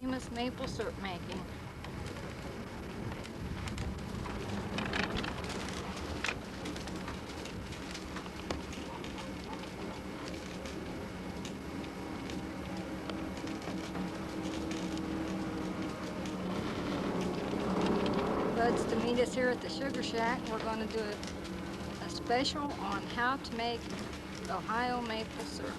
infamous maple syrup making. Buds to meet us here at the Sugar Shack. We're going to do a special on how to make Ohio maple syrup.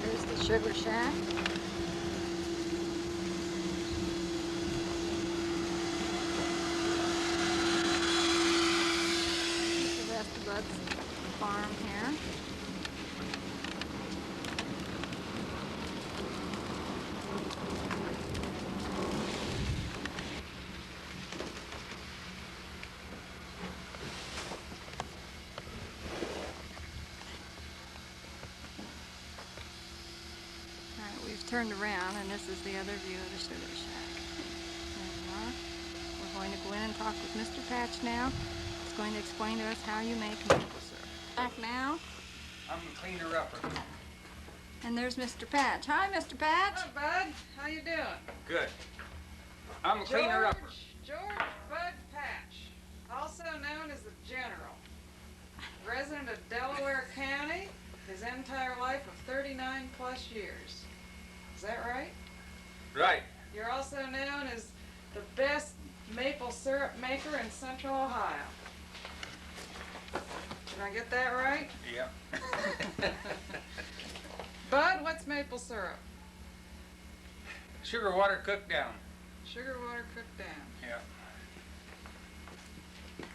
There's the Sugar Shack. Here's the rest of Bud's farm here. Alright, we've turned around and this is the other view of the Sugar Shack. There we are. We're going to go in and talk with Mr. Patch now. He's going to explain to us how you make maple syrup. Back now, I'm the cleaner-upper. and there's Mr. Patch. Hi, Mr. Patch. Hello, Bud. How you doing? Good. I'm the cleaner-upper. George Bud Patch, also known as the General. Resident of Delaware County, his entire life of 39 plus years. Is that right? Right. You're also known as the best maple syrup maker in Central Ohio. Did I get that right? Yeah. Bud, what's maple syrup? Sugar water cooked down. Sugar water cooked down. Yeah.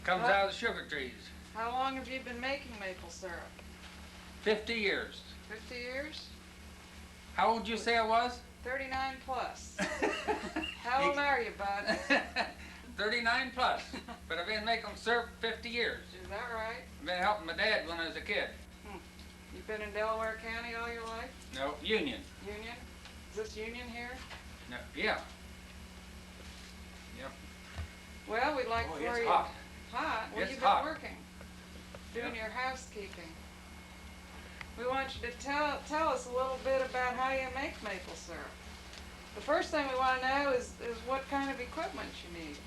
Comes out of the sugar trees. How long have you been making maple syrup? 50 years. 50 years? How old did you say I was? 39 plus. How old are you, Bud? 39 plus. But I've been making syrup 50 years. Is that right? I've been helping my dad when I was a kid. You've been in Delaware County all your life? No, Union. Union? Is this Union here? No, yeah. Yep. Well, we'd like Oh, for it's you. hot. Hot? Well, It's you've been hot. working, doing Yep. your housekeeping. We want you to tell us a little bit about how you make maple syrup. The first thing we want to know is what kind of equipment you need.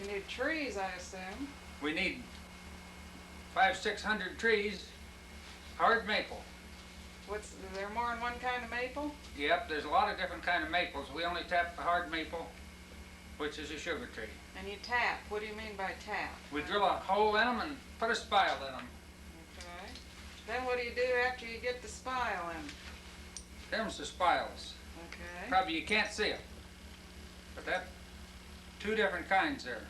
You need trees, I assume. We need 500-600 trees, hard maple. Is there more than one kind of maple? Yep, there's a lot of different kind of maples. We only tap the hard maple, which is a sugar tree. And you tap. What do you mean by tap? We drill a hole in them and put a spile in them. Okay. Then what do you do after you get the spile in? Them's the spiles. Okay. Probably you can't see them, but that two different kinds there.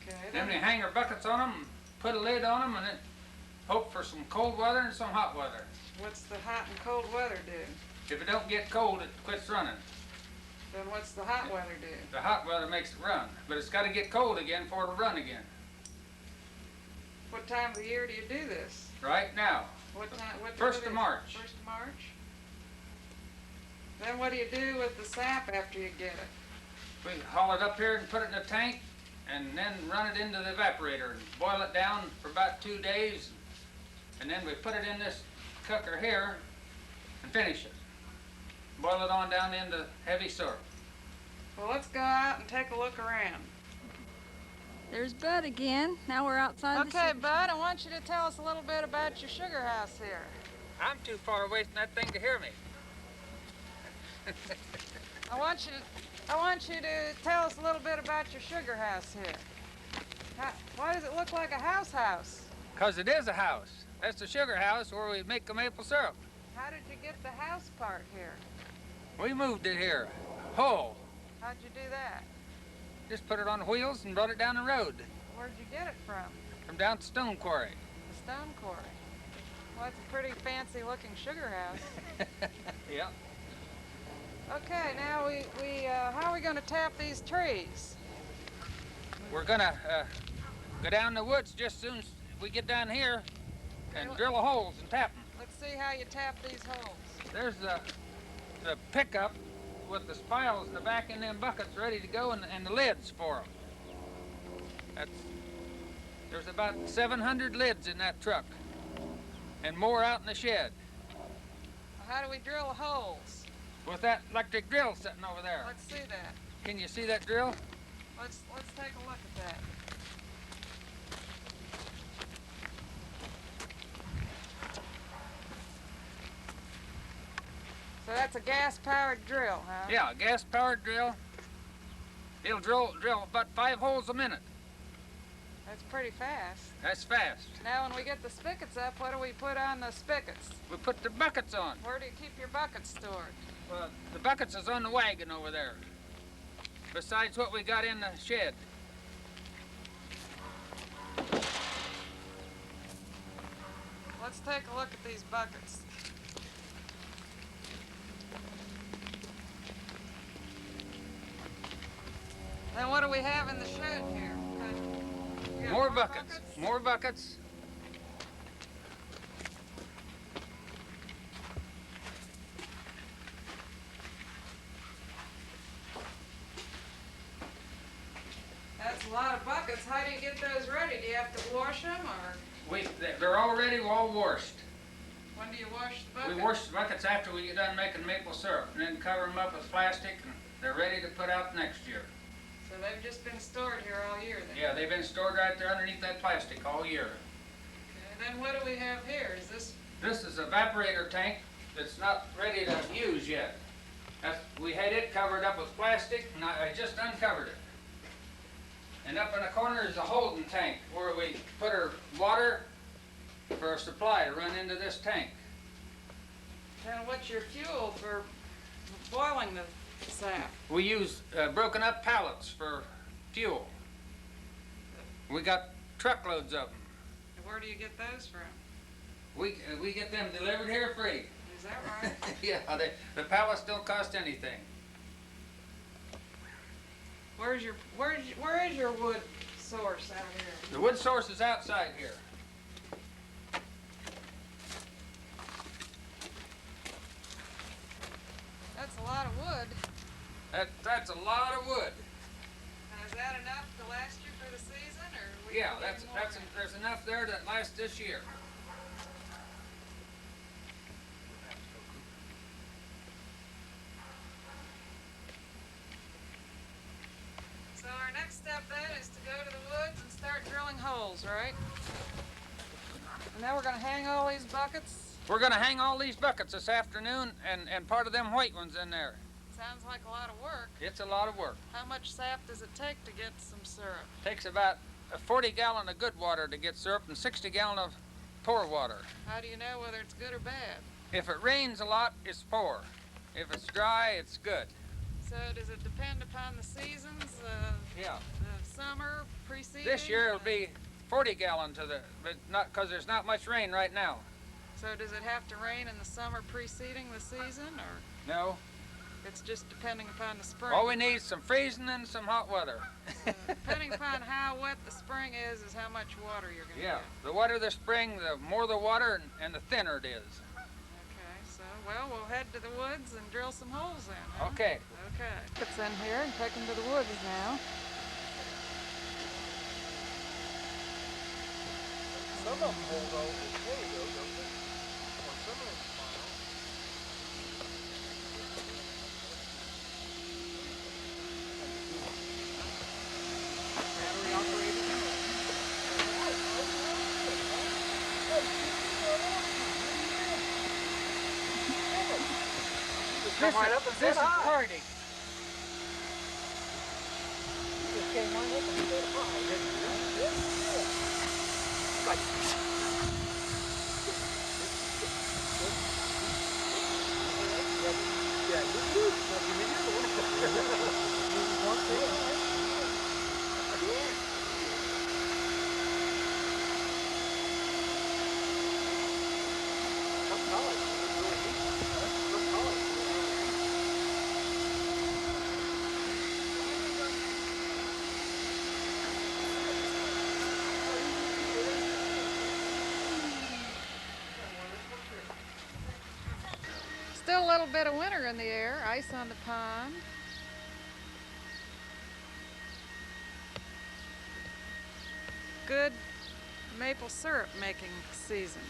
Okay. Then we hang our buckets on them, put a lid on them, and then hope for some cold weather and some hot weather. What's the hot and cold weather do? If it don't get cold, it quits running. Then what's the hot weather do? The hot weather makes it run, but it's got to get cold again for it to run again. What time of the year do you do this? Right now, What time? What First day of is it? March. 1st of March. Then what do you do with the sap after you get it? we haul it up here and put it in a tank, and then run it into the evaporator and boil it down for about 2 days, and then we put it in this cooker here and finish it. Boil it on down into heavy syrup. Well, let's go out and take a look around. There's Bud again. Now we're outside the Okay, Sugar Bud, I want you to tell us a little bit about your sugar house here. I'm too far away from that thing to hear me. I want you to tell us a little bit about your sugar house here. Why does it look like a house? 'Cause it is a house. That's the sugar house where we make the maple syrup. How did you get the house part here? We moved it here. Whole. How'd you do that? Just put it on wheels and brought it down the road. Where'd you get it from? From down to Stone Quarry. The stone quarry. Well, it's a pretty fancy looking sugar house. Yep. Okay, now how are we gonna tap these trees? We're gonna go down the woods just as soon as we get down here and drill the holes and tap them. Let's see how you tap these holes. There's the pickup with the spiles in the back in them buckets ready to go, and the lids for them. There's about 700 lids in that truck and more out in the shed. How do we drill the holes? With that electric drill sitting over there. Let's see that. Can you see that drill? Let's take a look at that. So that's a gas-powered drill, huh? Yeah, gas-powered drill. It'll drill about 5 holes a minute. That's pretty fast. That's fast. Now when we get the spigots up, what do we put on the spigots? We put the buckets on. Where do you keep your buckets stored? Well, the buckets is on the wagon over there. Besides what we got in the shed. Let's take a look at these buckets. Then what do we have in the shed here? You got More buckets. More buckets. That's a lot of buckets. How do you get those ready? Do you have to wash them, or They're already all washed. when do you wash the buckets? We wash the buckets after we get done making maple syrup, and then cover them up with plastic, and they're ready to put out next year. So they've just been stored here all year then? Yeah, they've been stored right there underneath that plastic all year. Okay, then what do we have here? Is this, This is an evaporator tank that's not ready to use yet. We had it covered up with plastic, and I just uncovered it. And up in the corner is a holding tank where we put our water for a supply to run into this tank. then what's your fuel for boiling the sap? We use broken up pallets for fuel. We got truckloads of them. Where do you get those from? We get them delivered here free. Is that right? Yeah, the pallets don't cost anything. Where is your wood source out here? The wood source is outside here. That's a lot of wood. That's a lot of wood. Now, is that enough to last you for the season, or we Yeah, can get more? there's enough there that lasts this year. So our next step then is to go to the woods and start drilling holes, right? And now we're gonna hang all these buckets. We're gonna hang all these buckets this afternoon and part of them white ones in there. Sounds like a lot of work. It's a lot of work. How much sap does it take to get some syrup? Takes about a 40 gallon of good water to get syrup and 60 gallon of poor water. How do you know whether it's good or bad? If it rains a lot, it's poor. If it's dry, it's good. So does it depend upon the seasons? Yeah. The summer, preceding? This year it'll be 40 gallon but not because there's not much rain right now. So does it have to rain in the summer preceding the season, or No. it's just depending upon the spring? All we need is some freezing and some hot weather. Depending upon how wet the spring is how much water you're going to Yeah. get. The wetter the spring, the more the water and the thinner it is. Okay, so, well, we'll head to the woods and drill some holes in, huh? Okay. Okay. It's in here and take them to the woods now. Some of them hold on okay though, don't they? Or some of them smile. Battery operated. Come right up and This said is hi. Hardy. You just came right up and said hi, didn't you? Yeah. Right. Yeah, you do. Now give me your one. You want to say hi? Yeah. Some college. Some college. Still a little bit of winter in the air, ice on the pond. Good maple syrup making season.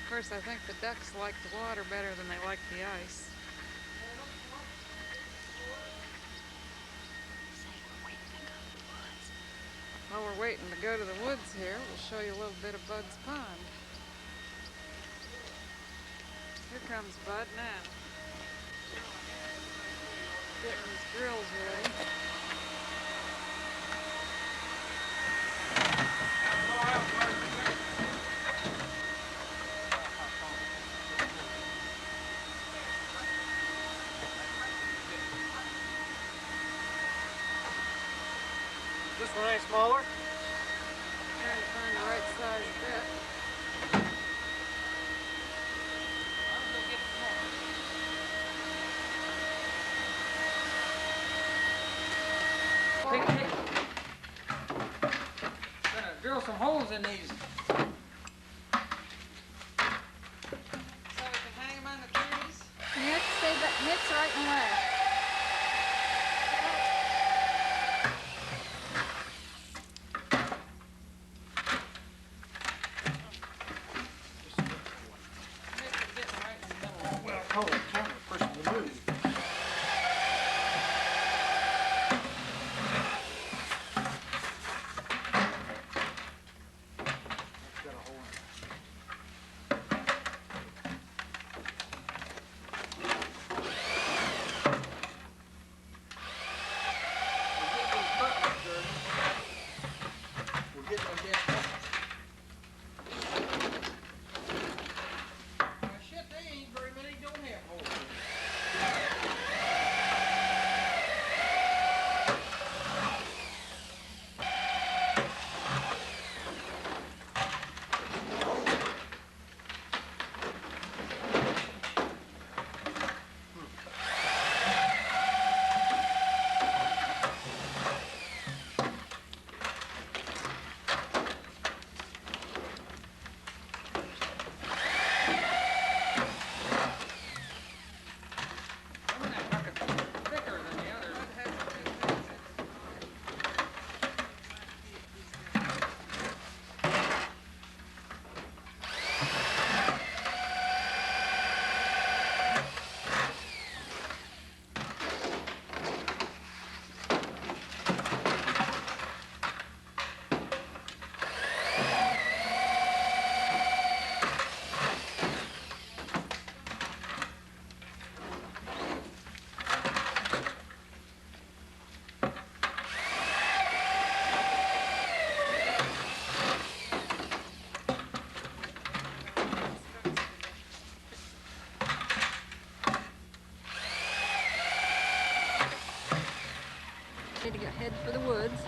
Of course, I think the ducks like the water better than they like the ice. While we're waiting to go to the woods here, we'll show you a little bit of Bud's pond. Here comes Bud now. Getting his grills ready. This one ain't smaller? Trying to find the right size bit. Gonna drill some holes in these. So we can hang them on the trees. Nick, stay back. Nick's right in the way. Nick is getting right in the middle. Well, hold the camera, pushing the move. That's got a hole in it. We'll get those damn buttons. Well, shit, they ain't very many don't have holes in it. Some of that bucket's thicker than the others. Bud has two things in it. Need to go head for the woods.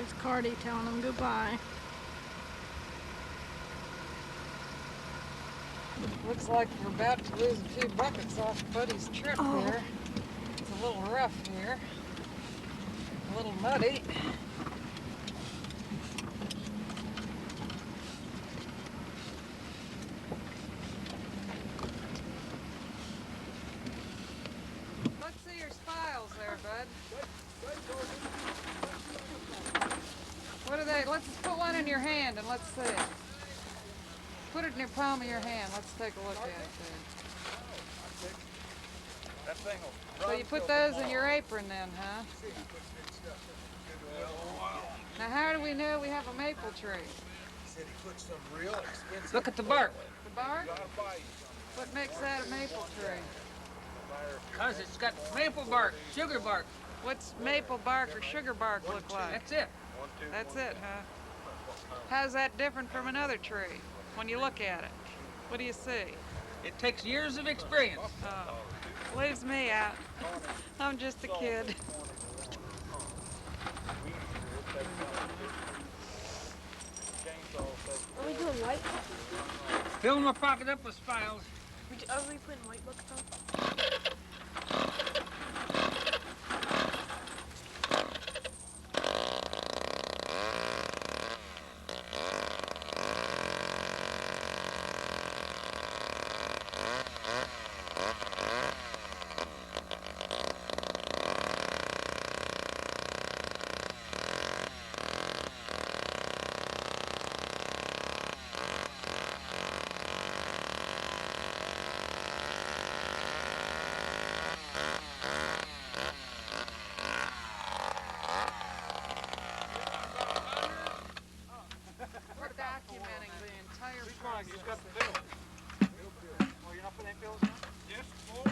There's Cardi telling them goodbye. Looks like we're about to lose a few buckets off Buddy's trip here. It's a little rough here. A little muddy. Let's see your spiles there, Bud. What are they? Let's put one in your hand and let's see it. Put it in your palm of your hand. Let's take a look at it there. That thing will So you put those in your apron then, huh? Now how do we know we have a maple tree? He said he put some real expensive. Look at the bark, The bark? Gotta buy you some. What makes that a maple tree? cause it's got maple bark, sugar bark. What's maple bark or sugar bark look like? That's it. That's it, huh? How's that different from another tree? When you look at it, what do you see? It takes years of experience. Oh, leaves me out. I'm just a kid. Are we doing white? Fill my pocket up with spiles. Are we putting white buckets on? We're documenting the entire You just got process. the bill. Oh, you're not putting any bills in? Yes, four.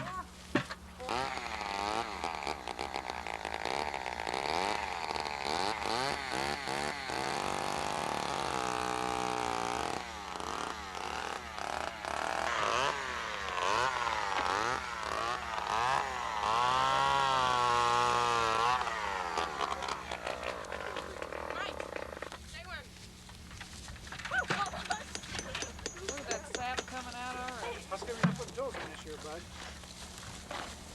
Look at that sap coming out already. How come you're not putting bills in this year, bud?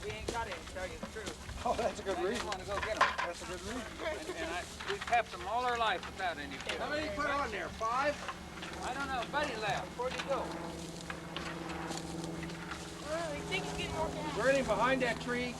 We ain't got any, to tell you the truth. Oh, that's a good I reason. just want to go get them. That's a good reason. We've kept them all our life without any fill. How many you put on there? 5? I don't know. Buddy left. Where'd he go? I think it's getting more gas. We're in behind that tree.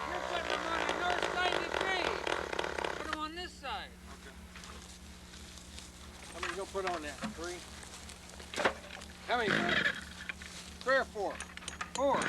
You're putting them on the north side of the tree. Put them on this side. How many you gonna put on there? 3? How many, man? 3 or 4? 4.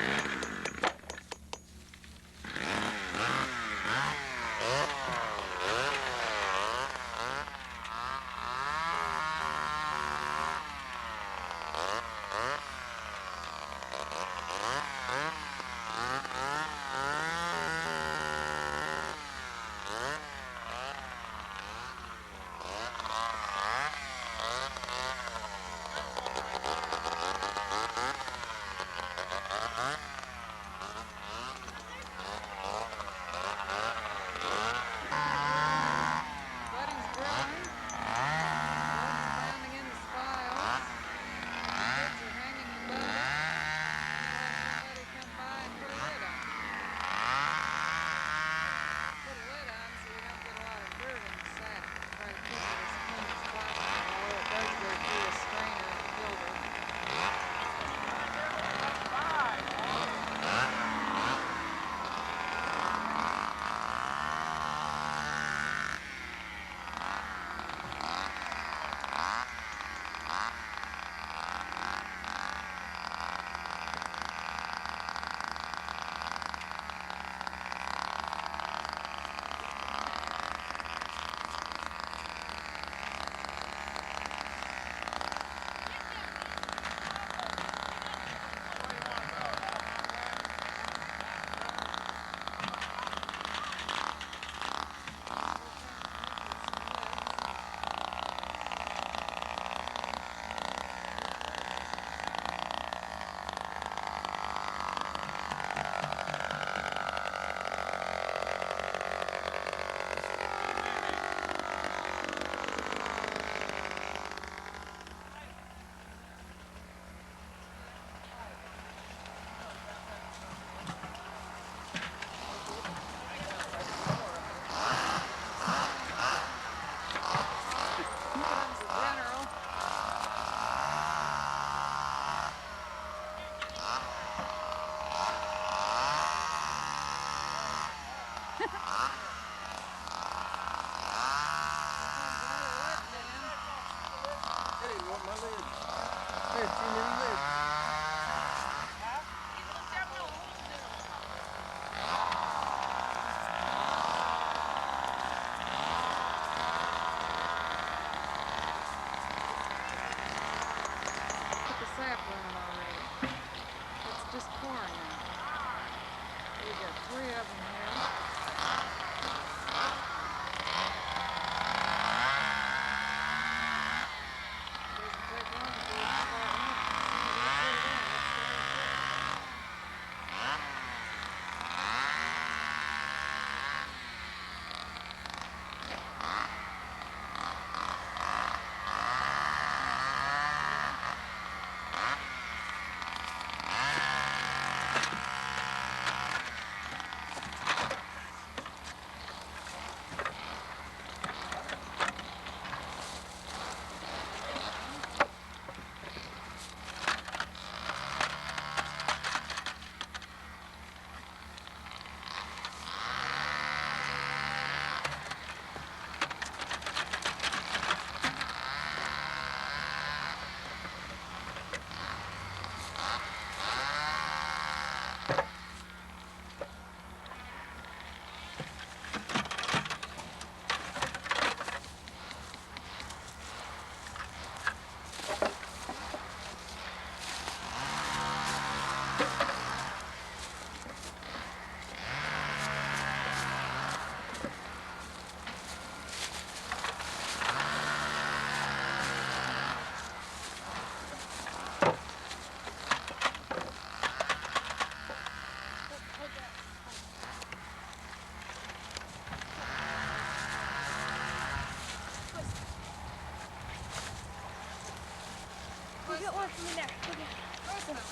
get one from in there. Go get it.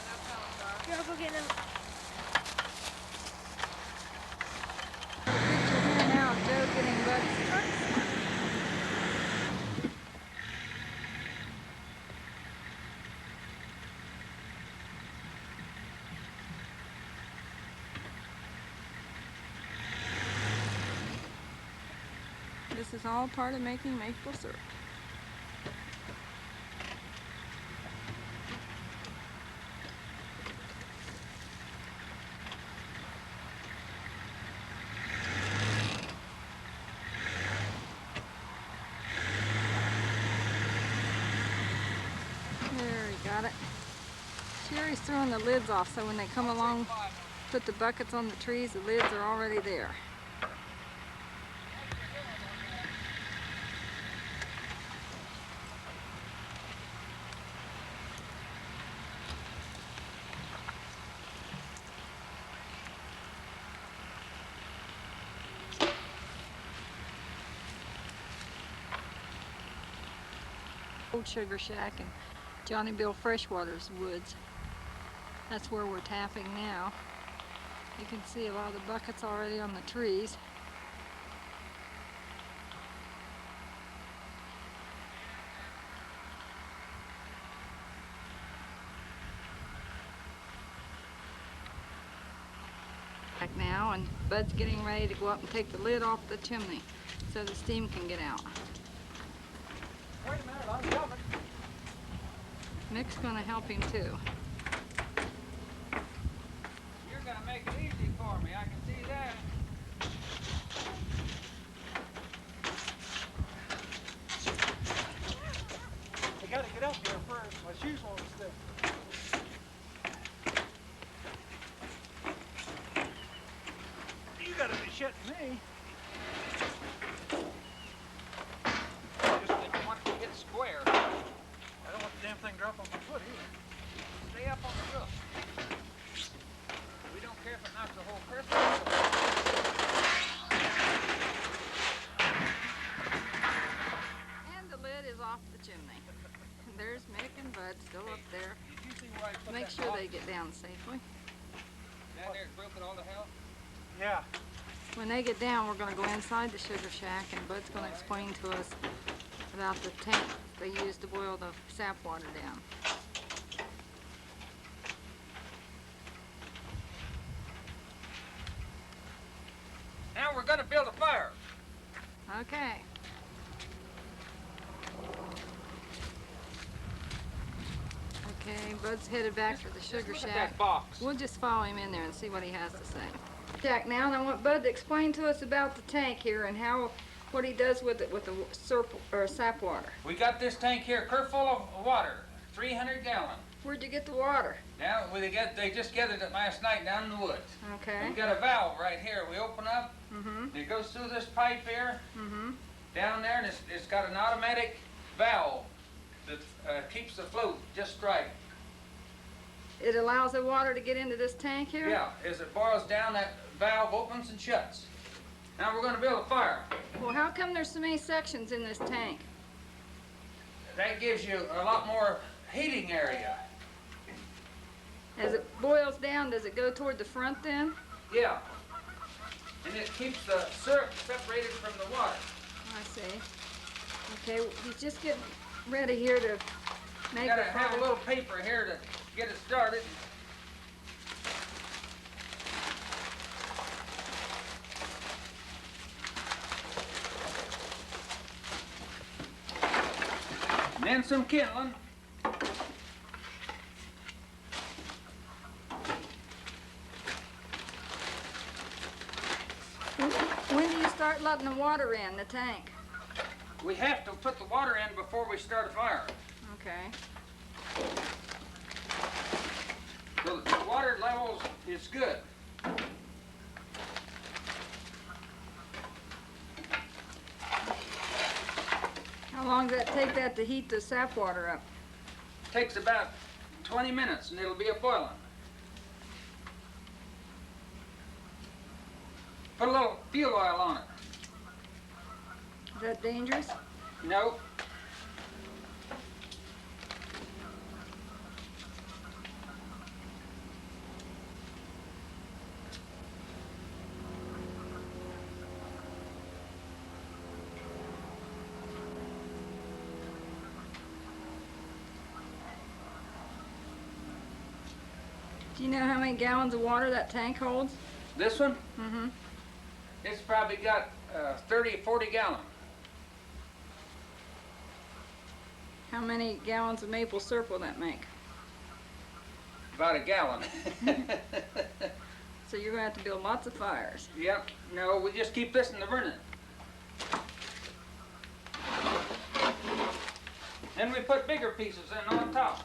Here, I'll go get them. Picture here now of Joe getting Bud's truck started. This is all part of making maple syrup. There, he got it. Sherry's throwing the lids off so when they come along, put the buckets on the trees, the lids are already there. Old Sugar Shack and Johnny Bill Freshwater's woods. That's where we're tapping now. You can see a lot of the buckets already on the trees. Back now, and Bud's getting ready to go up and take the lid off the chimney so the steam can get out. Wait a minute, I'm coming. Mick's gonna help him too. You're gonna make it easy for me, I can see that. I gotta get up here first. My shoes won't stick. You gotta be shitting me. Just didn't want to get square. I don't want the damn thing drop on my foot either. Stay up on the roof. We don't care if it knocks the whole person off. And the lid is off the chimney. And there's Mick and Bud still up there. Did you see where I put Make that sure box they get down safely. down there? It broke it all to hell. Yeah. When they get down, we're going to go inside the sugar shack, and Bud's going to explain to us about the tank they use to boil the sap water down. Now we're gonna build a fire. Okay. Okay, Bud's headed back for the sugar Look at shack. that box. We'll just follow him in there and see what he has to say. Jack, now I want Bud to explain to us about the tank here and what he does with it with the sap water. We got this tank here, clear full of water, 300 gallon. Where'd you get the water? Now they just gathered it last night down in the woods. Okay. We got a valve right here. We open up, Mm-hmm. and it goes through this pipe here, Mm-hmm. down there, and it's got an automatic valve that keeps the flow just right. It allows the water to get into this tank here? Yeah, as it boils down, that valve opens and shuts. Now we're gonna build a fire. Well, how come there's so many sections in this tank? That gives you a lot more heating area. As it boils down, does it go toward the front then? Yeah. And it keeps the syrup separated from the water. I see. Okay, he's just getting ready here to make You gotta the have fire. a little paper here to get it started. And then some kindling. When do you start letting the water in the tank? We have to put the water in before we start a fire. Okay. So the water levels is good. How long does that take that to heat the sap water up? Takes about 20 minutes and it'll be a boiling. Put a little fuel oil on it. Is that dangerous? No. Do you know how many gallons of water that tank holds? This one, Mm-hmm. it's probably got 30, 40 gallons. How many gallons of maple syrup will that make? About a gallon. So you're gonna have to build lots of fires. Yep, no, we just keep this in the burning. Then we put bigger pieces in on top.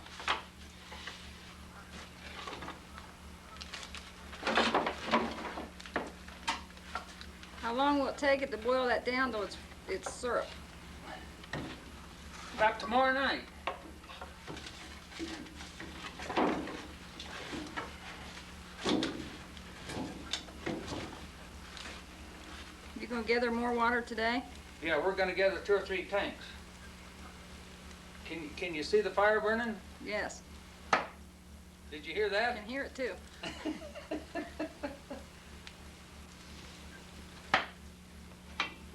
How long will it take it to boil that down till it's syrup? About tomorrow night. You gonna gather more water today? Yeah, we're gonna gather 2 or 3 tanks. Can you see the fire burning? Yes, Did you hear I that? can hear it too.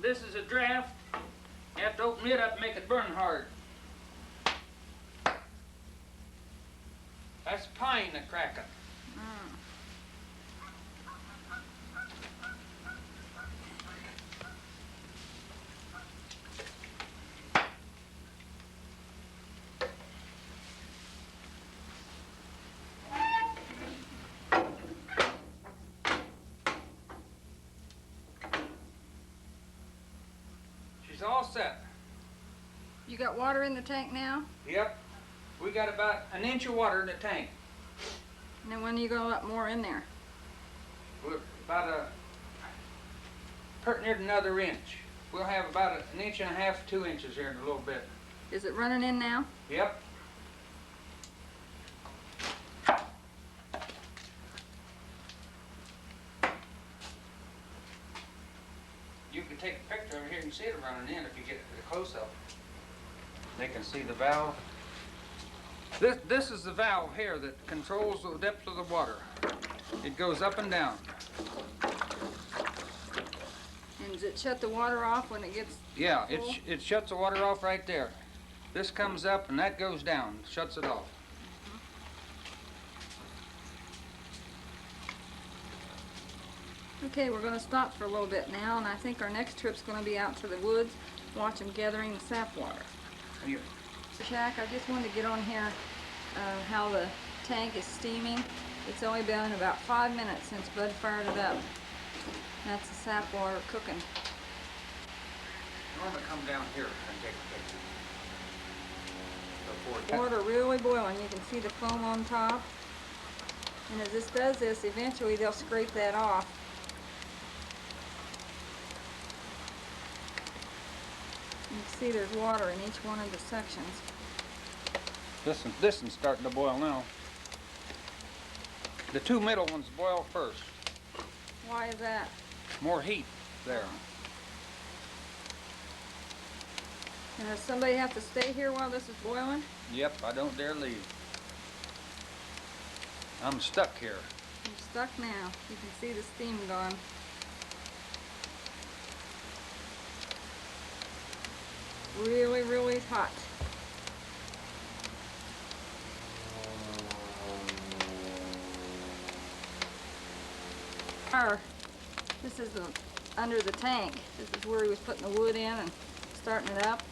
This is a draft. You have to open it up and make it burn hard. That's pine that cracking. Mm. She's all set. You got water in the tank now? Yep. We got about an inch of water in the tank. And then when are you gonna let more in there? We're about pretty near another inch. We'll have about an inch and a half, 2 inches here in a little bit. Is it running in now? Yep. You can take a picture over here and see it running in if you get a close-up. They can see the valve. This is the valve here that controls the depth of the water. It goes up and down. And does it shut the water off when it gets Yeah, full? it shuts the water off right there. This comes up and that goes down, shuts it off. Okay, we're gonna stop for a little bit now, and I think our next trip's gonna be out to the woods, watch them gathering the sap water. You- So Shaq, I just wanted to get on here, how the tank is steaming. It's only been about 5 minutes since Bud fired it up. That's the sap water cooking. Norma, come down here and take a picture. Before Water really boiling, you can see the foam on top. And as this does this, eventually they'll scrape that off. You can see there's water in each one of the sections. This one's starting to boil now. The 2 middle ones boil first. Why is that? More heat there. And does somebody have to stay here while this is boiling? Yep, I don't dare leave. I'm stuck here. You're stuck now. You can see the steam going. Really, really hot. This is under the tank. This is where he was putting the wood in and starting it up.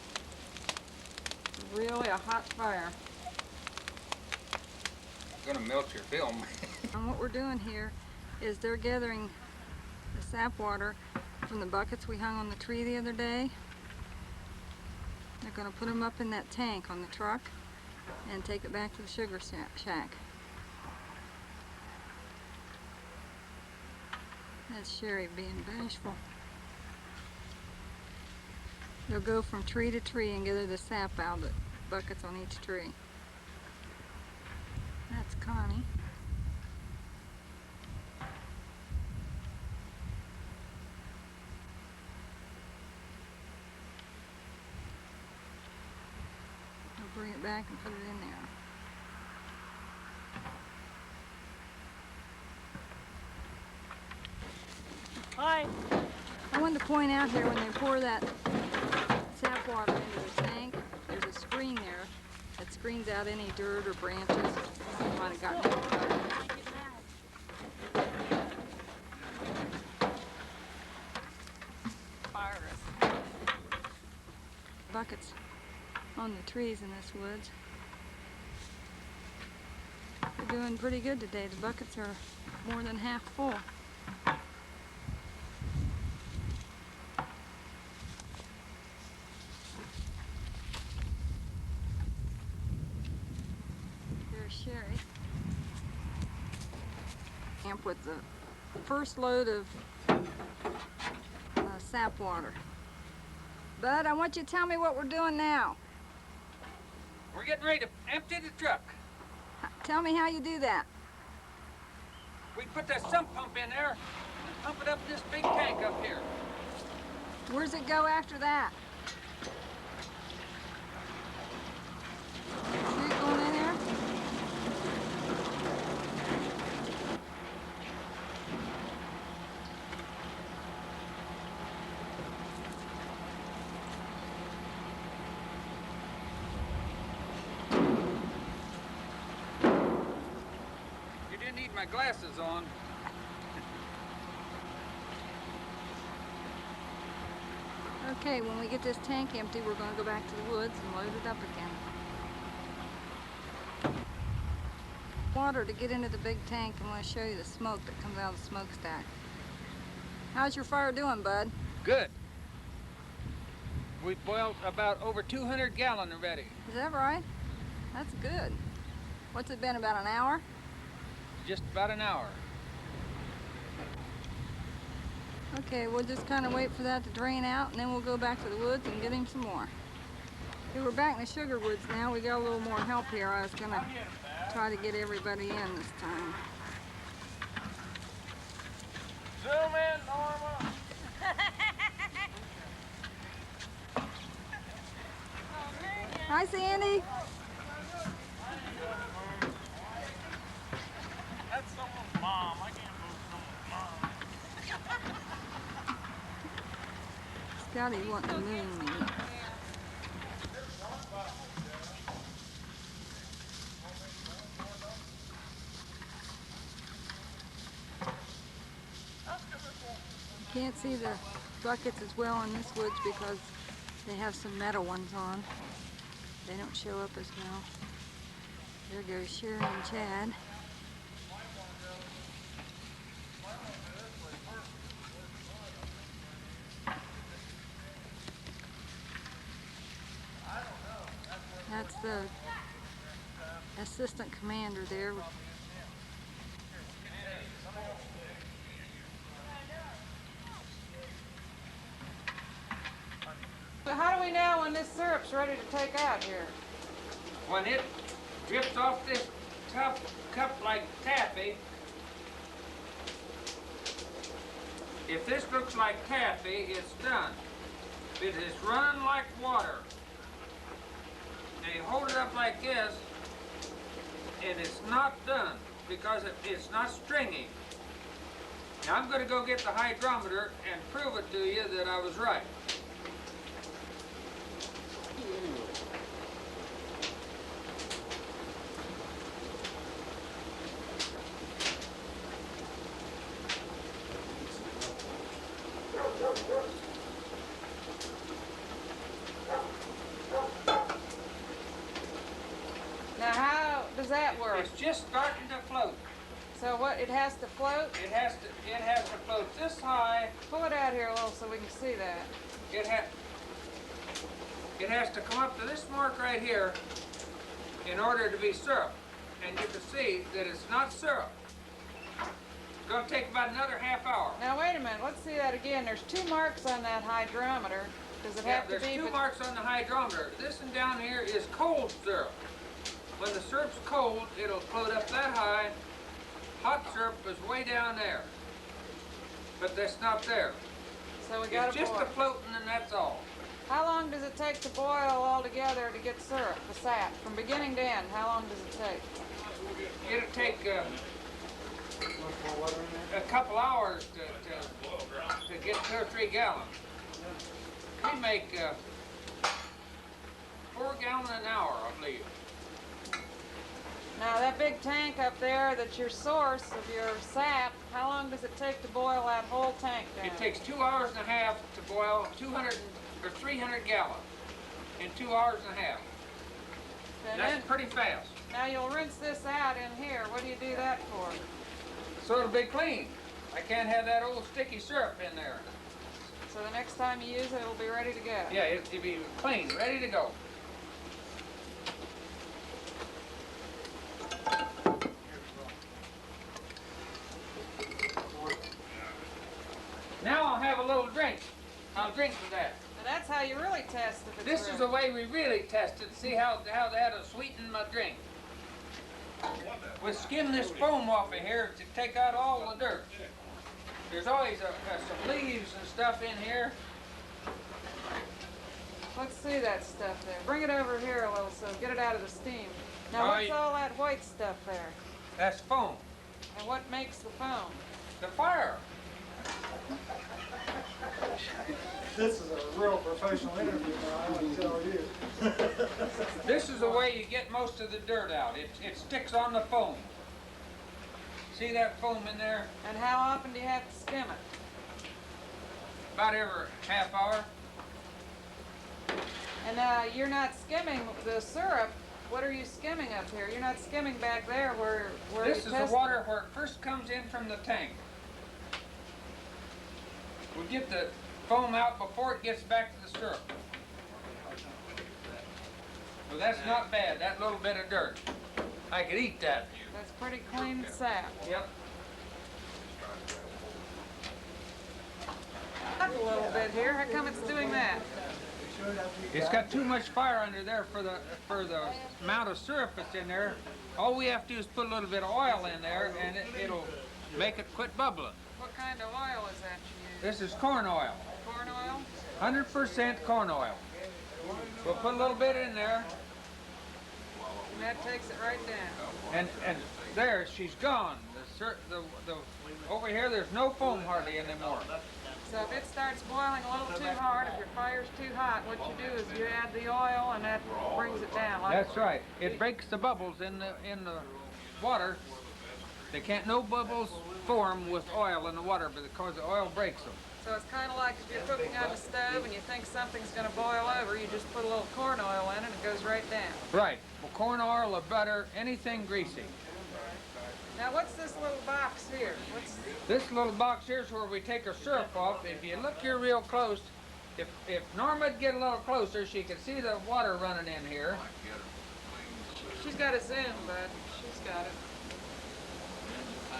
Really a hot fire. It's gonna melt your film. And what we're doing here is they're gathering the sap water from the buckets we hung on the tree the other day. They're going to put them up in that tank on the truck and take it back to the sugar shack. That's Sherry being bashful. They'll go from tree to tree and gather the sap out of the buckets on each tree. That's Connie. I'll bring it back and put it in there. Hi. I wanted to point out here when they pour that sap water into the tank, there's a screen there that screens out any dirt or branches you might have gotten. virus. Buckets on the trees in this woods. We're doing pretty good today. The buckets are more than half full. There's Sherry. Camp with the first load of sap water. Bud, I want you to tell me what we're doing now. We're getting ready to empty the truck. Tell me how you do that. We put that sump pump in there and pump it up in this big tank up here. Where's it go after that? See it going in there? You do need my glasses on. Okay, when we get this tank empty, we're going to go back to the woods and load it up again. Water to get into the big tank. I'm going to show you the smoke that comes out of the smokestack. How's your fire doing, Bud? Good. We boiled about over 200 gallon already. Is that right? That's good. What's it been, about an hour? Just about an hour. Okay, we'll just kind of wait for that to drain out, and then we'll go back to the woods and get him some more. Okay, we're back in the sugar woods now. We got a little more help here. I was going to try to get everybody in this time. Zoom in, Norma. Hi, Sandy. That's someone's mom. I can't move someone's mom. Scotty wanting to moon me. You can't see the buckets as well in this woods because they have some metal ones on. They don't show up as well. There goes Sharon and Chad. That's the assistant commander there. So how do we know when this syrup's ready to take out here? When it drips off this tough cup like taffy, if this looks like taffy, it's done. If it is run like water, and you hold it up like this, and it's not done because it's not stringy. Now I'm going to go get the hydrometer and prove it to you that I was right. Now how does that work? It's just starting to float. So what, it has to float? It has to float this high. Pull it out here a little so we can see that. It has to come up to this mark right here in order to be syrup. And you can see that it's not syrup. It's going to take about another half hour. Now wait a minute, let's see that again. There's 2 marks on that hydrometer. Does it have to There's be? 2 marks on the hydrometer. This one down here is cold syrup. When the syrup's cold, it'll float up that high. Hot syrup is way down there. But that's not there. So we got It's to just boil. the floating and that's all. How long does it take to boil all together to get syrup, the sap? From beginning to end, how long does it take? It'll take a couple hours to get 2 or 3 gallons. We make 4 gallons an hour, I believe. Now that big tank up there that's your source of your sap, how long does it take to boil that whole tank down? It takes 2 hours and a half to boil 300 gallons in 2 hours and a half. And then, That's pretty fast. now you'll rinse this out in here. What do you do that for? So it'll be clean. I can't have that old sticky syrup in there. So the next time you use it, it'll be ready to go. Yeah, it'll be clean, ready to go. Now I'll have a little drink. I'll drink with that. And that's how you really test if it's This ready. is the way we really test it, see how that'll sweeten my drink. We skim this foam off of here to take out all the dirt. There's always some leaves and stuff in here. Let's see that stuff there. Bring it over here a little so get it out of the steam. Now All what's right. all that white stuff there? That's foam. And what makes the foam? The fire. This is a real professional interview now, I want to tell you. This is the way you get most of the dirt out. It sticks on the foam. See that foam in there? And how often do you have to skim it? About every half hour. And you're not skimming the syrup. What are you skimming up here? You're not skimming back there where This you is the test water where it first comes in from the tank. We get the foam out before it gets back to the syrup. Well, that's not bad, that little bit of dirt. I could eat that. That's pretty clean sap. Yep. Up a little bit here. How come it's doing that? It's got too much fire under there for the amount of syrup that's in there. All we have to do is put a little bit of oil in there and it'll make it quit bubbling. What kind of oil is that you use? This is corn oil, Corn oil? 100% corn oil. We'll put a little bit in there And that takes it right down. and there, she's gone. Over here, there's no foam hardly anymore. So if it starts boiling a little too hard, if your fire's too hot, what you do is you add the oil and that brings it down. That's right. It breaks the bubbles in the water. They can't, no bubbles form with oil in the water because the oil breaks them. So it's kind of like if you're cooking on the stove and you think something's going to boil over, you just put a little corn oil in and it goes right down. Right. Well, corn oil or butter, anything greasy. Now what's this little box here? This little box here is where we take our syrup off. If you look here real close, if Norma'd get a little closer, she could see the water running in here. She's got a zoom, bud. She's got it.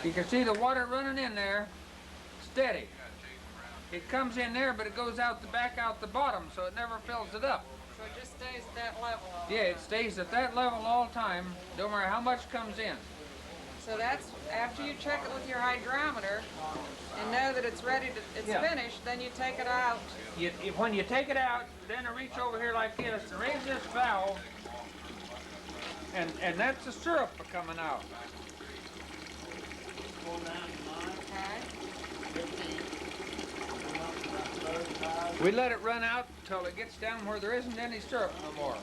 You can see the water running in there, steady. It comes in there, but it goes out the back, out the bottom, so it never fills it up. So it just stays at that level. all Yeah, it stays at that level all the time, no matter how much comes in. So that's after you check it with your hydrometer and know that it's ready to, it's Yeah. finished, then you take it out. When you take it out, then I reach over here like this and raise this valve, and that's the syrup coming out. We let it run out until it gets down where there isn't any syrup no more.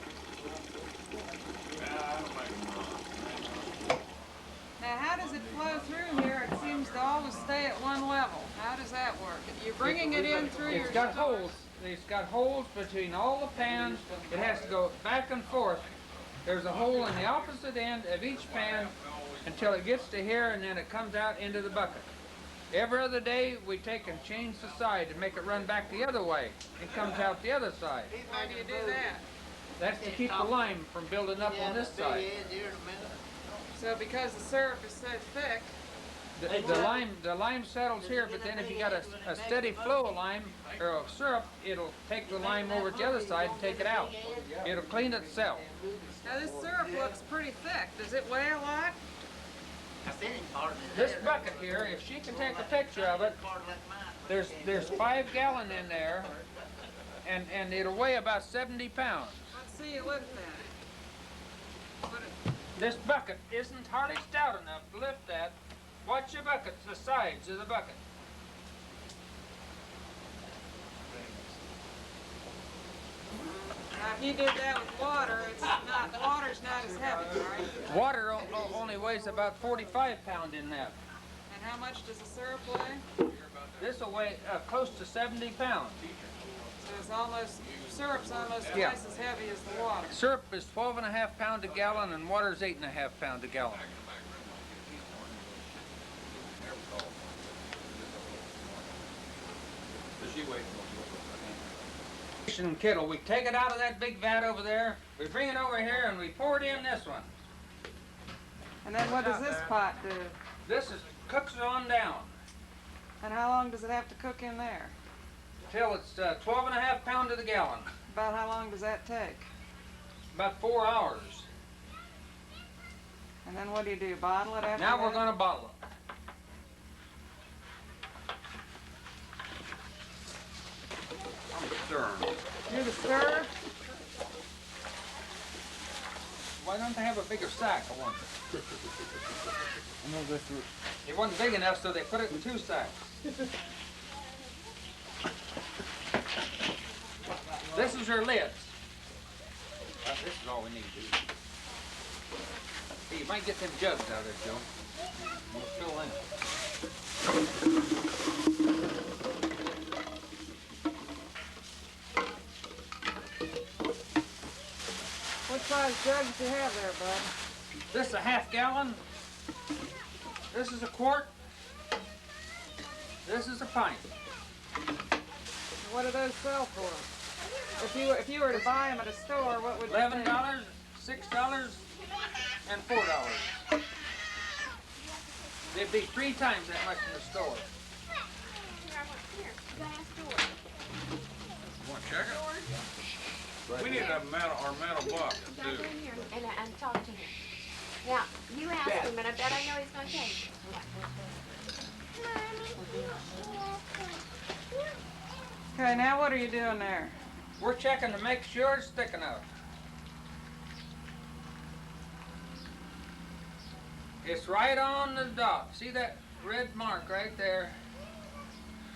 Now how does it flow through here? It seems to always stay at one level. How does that work? You're bringing it in through your It's got store. holes. It's got holes between all the pans. It has to go back and forth. There's a hole in the opposite end of each pan until it gets to here, and then it comes out into the bucket. Every other day, we take and change the side and make it run back the other way. It comes out the other side. Why do you do that? That's to keep the lime from building up on this side. So because the syrup is so thick, The lime settles here, but then if you got a steady flow of lime or of syrup, it'll take the lime over to the other side and take it out. It'll clean itself. now this syrup looks pretty thick. Does it weigh a lot? This bucket here, if she can take a picture of it, there's 5 gallon in there, and it'll weigh about 70 pounds. Let's see you lift that. Put it, This bucket isn't hardly stout enough to lift that. Watch your bucket, the sides of the bucket. now if you did that with water, water's not as heavy, right? Water only weighs about 45 pounds in that. And And how much does the syrup weigh? This will weigh close to 70 pounds. So it's almost, syrup's almost Yeah. twice as heavy as the water. Syrup is 12.5 pounds a gallon, and water is 8.5 pounds a gallon. Kettle. We take it out of that big vat over there. We bring it over here, and we pour it in this one. And then what does this pot do? This is cooks it on down And how long does it have to cook in there? till it's 12.5 pounds to the gallon. About how long does that take? About 4 hours. And then what do? Bottle it after Now that? we're going to bottle it. Do the stir? Why don't they have a bigger sack? I wonder. It wasn't big enough, so they put it in 2 sacks. This is her lids. This is all we need to do. Hey, you might get them jugs out of there, Joe. We'll fill in. What size jugs do you have there, bud? This is a ½ gallon. This is a quart. This is a pint. What do those sell for? If you were to buy them at a store, what would you $11, pay? $6, and $4. They'd be 3 times that much in the store. Want to check it? We need our metal box Go too. in here and talk to him. Now, you ask him, and I bet I know he's gonna tell you. Okay, now what are you doing there? We're checking to make sure it's thick enough. It's right on the dot. See that red mark right there?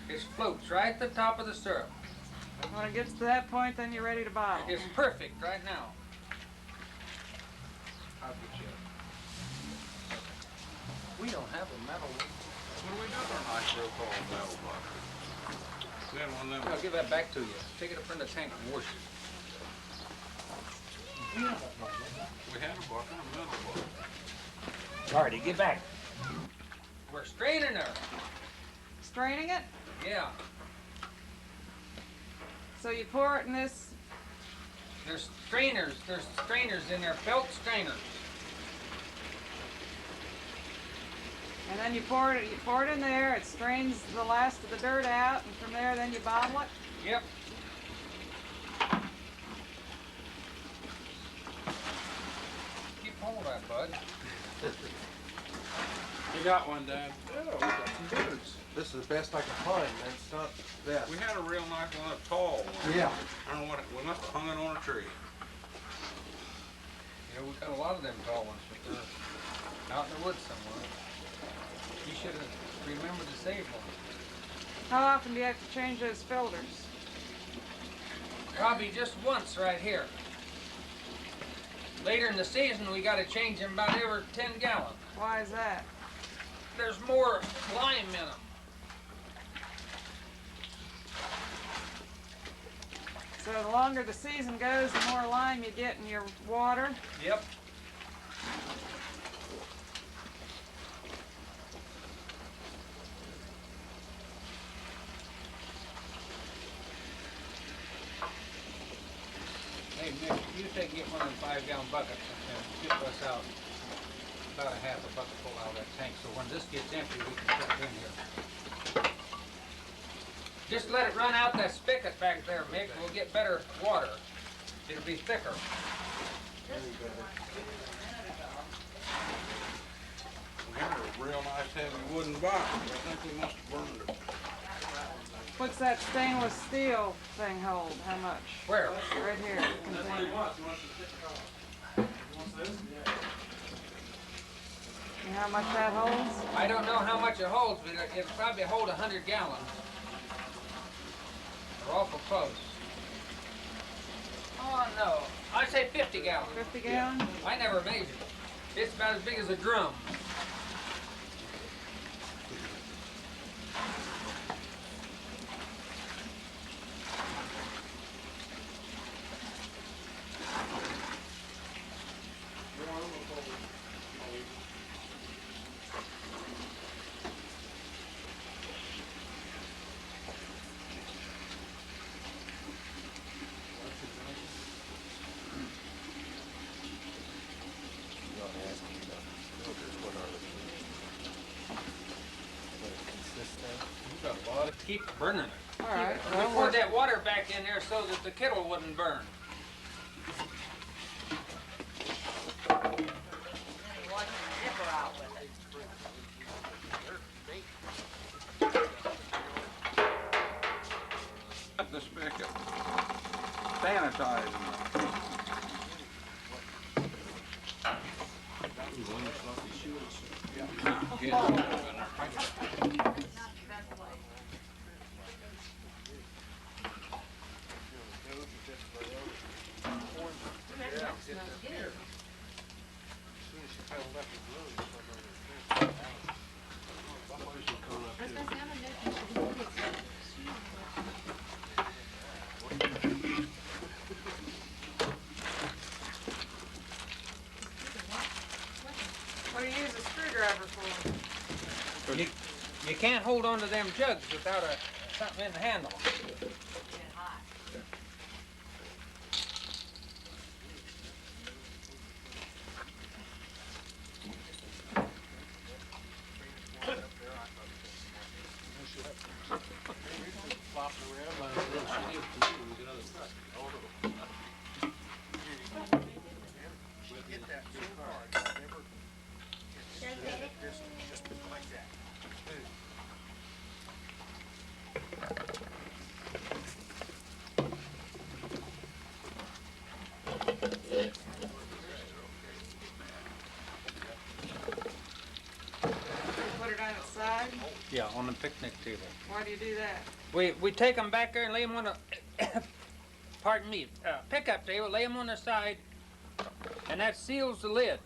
It floats right at the top of the syrup. When it gets to that point, then you're ready to bottle. It's perfect right now. I'll get you. We don't have a metal. What do we do with our nice real tall metal box? We had one of them. I'll give that back to you. Take it up in the tank and wash it. We had a bucket, another bucket. Artie, get back. We're straining her. Straining it? Yeah. So you pour it in this, There's strainers in there, felt strainers. and then you pour it in there, it strains the last of the dirt out, and from there then you bottle it. Yep. Keep hold of that, bud. You got one, Dad? Yeah, we got some dudes. This is the best I can find, man. It's not best. We had a real nice one, a tall one. Yeah. I don't know what, we must have hung it on a tree. Yeah, we've got a lot of them tall ones, but they're out in the woods somewhere. You should have remembered to save one. How often do you have to change those filters? Probably just once right here. Later in the season, we got to change them about every 10 gallons. Why is that? There's more lime in them. So the longer the season goes, the more lime you get in your water. Yep. Hey, Nick, you get one of them 5-gallon buckets and skip us out about a half a bucket full out of that tank. So when this gets empty, we can put it in here. Just let it run out that spigot back there, Mick. We'll get better water. It'll be thicker. We had a real nice heavy wooden box. I think we must have burned it. What's that stainless steel thing hold? How much? Where? Right here. Container. And how much that holds? I don't know how much it holds, but it'll probably hold 100 gallons. We're awful close. Oh, no. I'd say 50 gallons. 50 gallons? I never measured. It's about as big as a drum. keep burning it. All right. We Well, poured that water back in there so that the kettle wouldn't burn. Got the spigot. Sanitizing it. what do you use a screwdriver for? You can't hold on to them jugs without something in the handle. Put it on its side? Yeah, on the picnic table. Why do you do that? We take them back there and lay them on a, pardon me, pickup table, lay them on the side, and that seals the lid.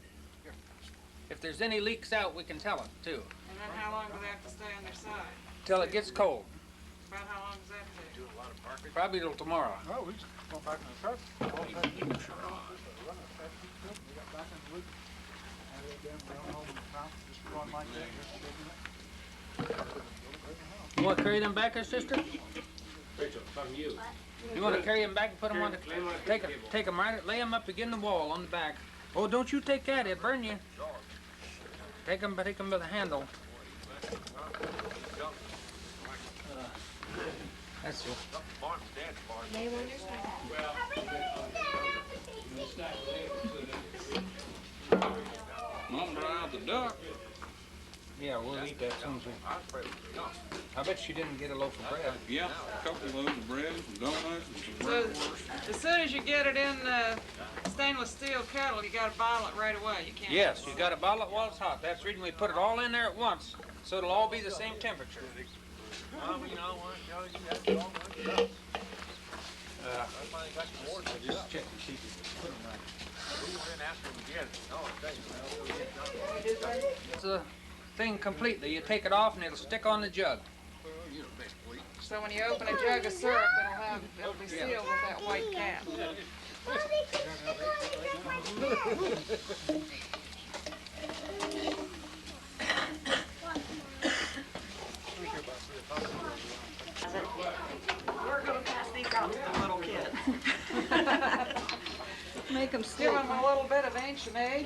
If there's any leaks out, we can tell them too, And then how long do they have to stay on their side? till it gets cold. About how long does that take? Probably till tomorrow. Oh, we just go back in the truck. All that heat, run it fast, we got back in the loop. And we then run home in the house, just run like that, just shaking it. You want to carry them back, or sister? Rachel, talking to you. You want to carry them back and put them on the, take them right, lay them up against the wall on the back. Oh, don't you take that, it'll burn you. Take them by the handle. That's it. They were just Mom dried the duck. Yeah, we'll eat that as soon as we... I bet she didn't get a loaf of bread. Yeah, a couple of loaves of bread, some donuts, and some So, bratwurst. as soon as you get it in the stainless steel kettle, you gotta bottle it right away. You can't. Yes, you gotta bottle it while it's hot. That's the reason we put it all in there at once, so it'll all be the same temperature. Just check and see if you put them right. It's a thing completely. You take it off and it'll stick on the jug. So when you open a jug of syrup, it'll be sealed with that white cap. We're gonna pass these out to the little kids. Make them Give sleep. them a little bit of ancient age.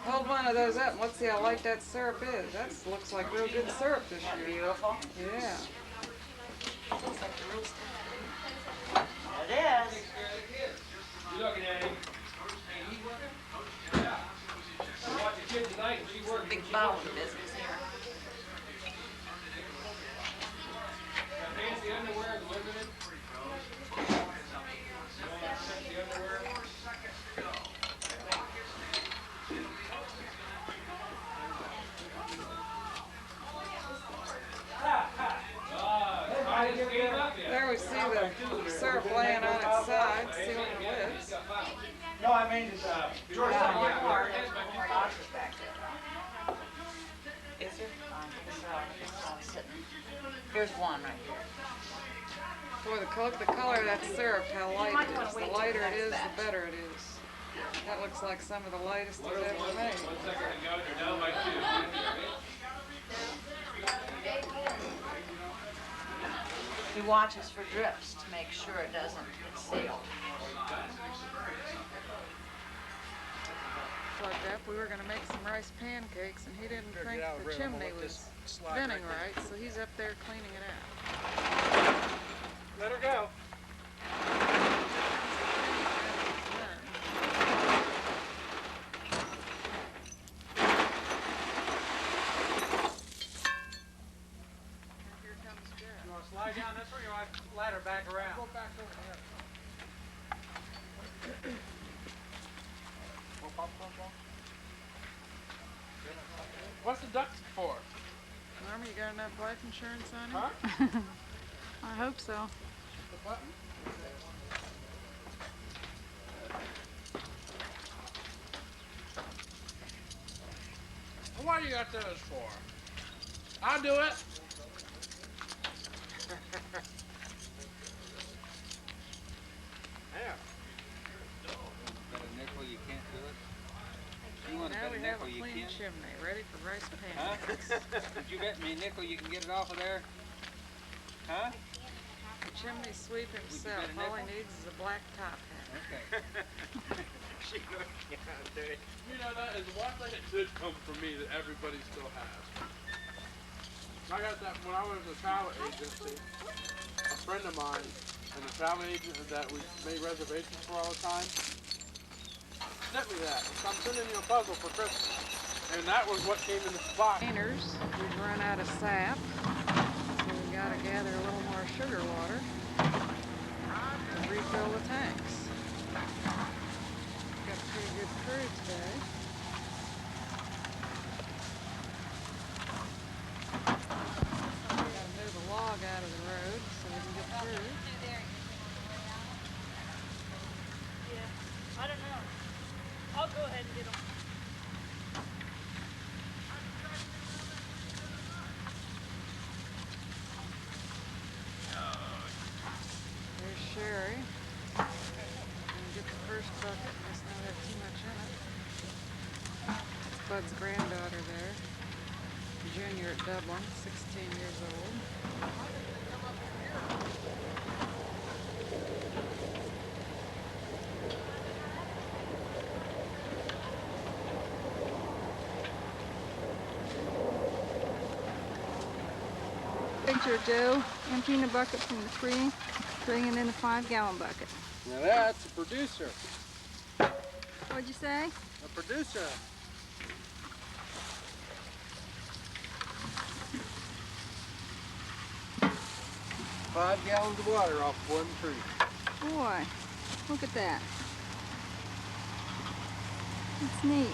Hold one of those up and let's see how light that syrup is. That looks like real good syrup this year. Beautiful. Yeah. It is. You looking at him? Watch the kid tonight and she works. Big bowl of business here. Fancy underwear, the limited. Fancy underwear. There we see the syrup laying on its side, sealing the lids. No, I mean, it's, Georgetown. Is there? It's sitting. Here's one right here. Boy, the color of that syrup, how light it is. The lighter it is, the better it is. That looks like some of the lightest we've ever made. He watches for drips to make sure it doesn't seal. plugged up. We were gonna make some rice pancakes, and he didn't Better think get out of the the room. I'll chimney let was this slide venting right right, so he's up there cleaning it out. Let her go. Here comes Jeff. You want to slide down this way, or you want to ladder back around? Go back over here. What's the ducks for? Norma, you got enough life insurance on you? Huh? I hope so. The button? What do you got those for? I'll do it. Yeah. Bet a nickel you can't do it? You want to Now bet we a have a nickel you clean can't? chimney, ready for rice Huh? pancakes. Did you bet me a nickel you can get it off of there? Huh? The chimney sweep himself. bet a All he nickel? needs is a black top hat. Okay. You know, that is one thing that did come from me that everybody still has. I got that when I was a travel agency. A friend of mine, and a travel agent that we made reservations for all the time, sent me that. So I'm sending you a puzzle for Christmas. And that was what came in the box. Containers, we've run out of sap, so we gotta gather a little more sugar water to refill the tanks. Got a pretty good crew today. Gotta move a log out of the road so we can get through. Yeah, I don't know. I'll go ahead and get them. There's Sherry. Gonna get the first bucket. Must not have too much in it. That's Bud's granddaughter there. Junior at Dublin, 16 years old. Picture of Joe emptying a bucket from the tree, putting it in a 5-gallon bucket. Now that's a producer. What'd you say? A producer. "5 gallons of water off one tree." Boy, look at that. It's neat.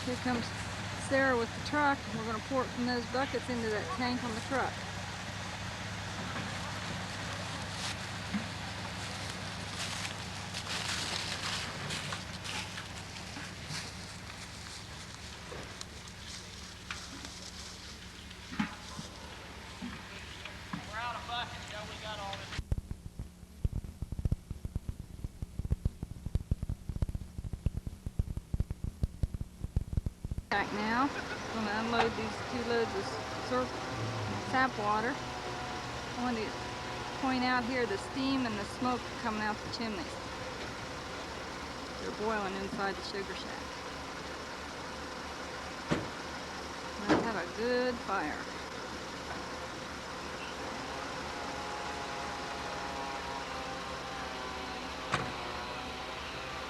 Here comes Sarah with the truck. We're going to pour it from those buckets into that tank on the truck. We're out of buckets. Yeah, we got all this. Back now, going to unload these 2 loads of sap water. I want to point out here the steam and the smoke coming out the chimneys. They're boiling inside the sugar shack. Let's have a good fire.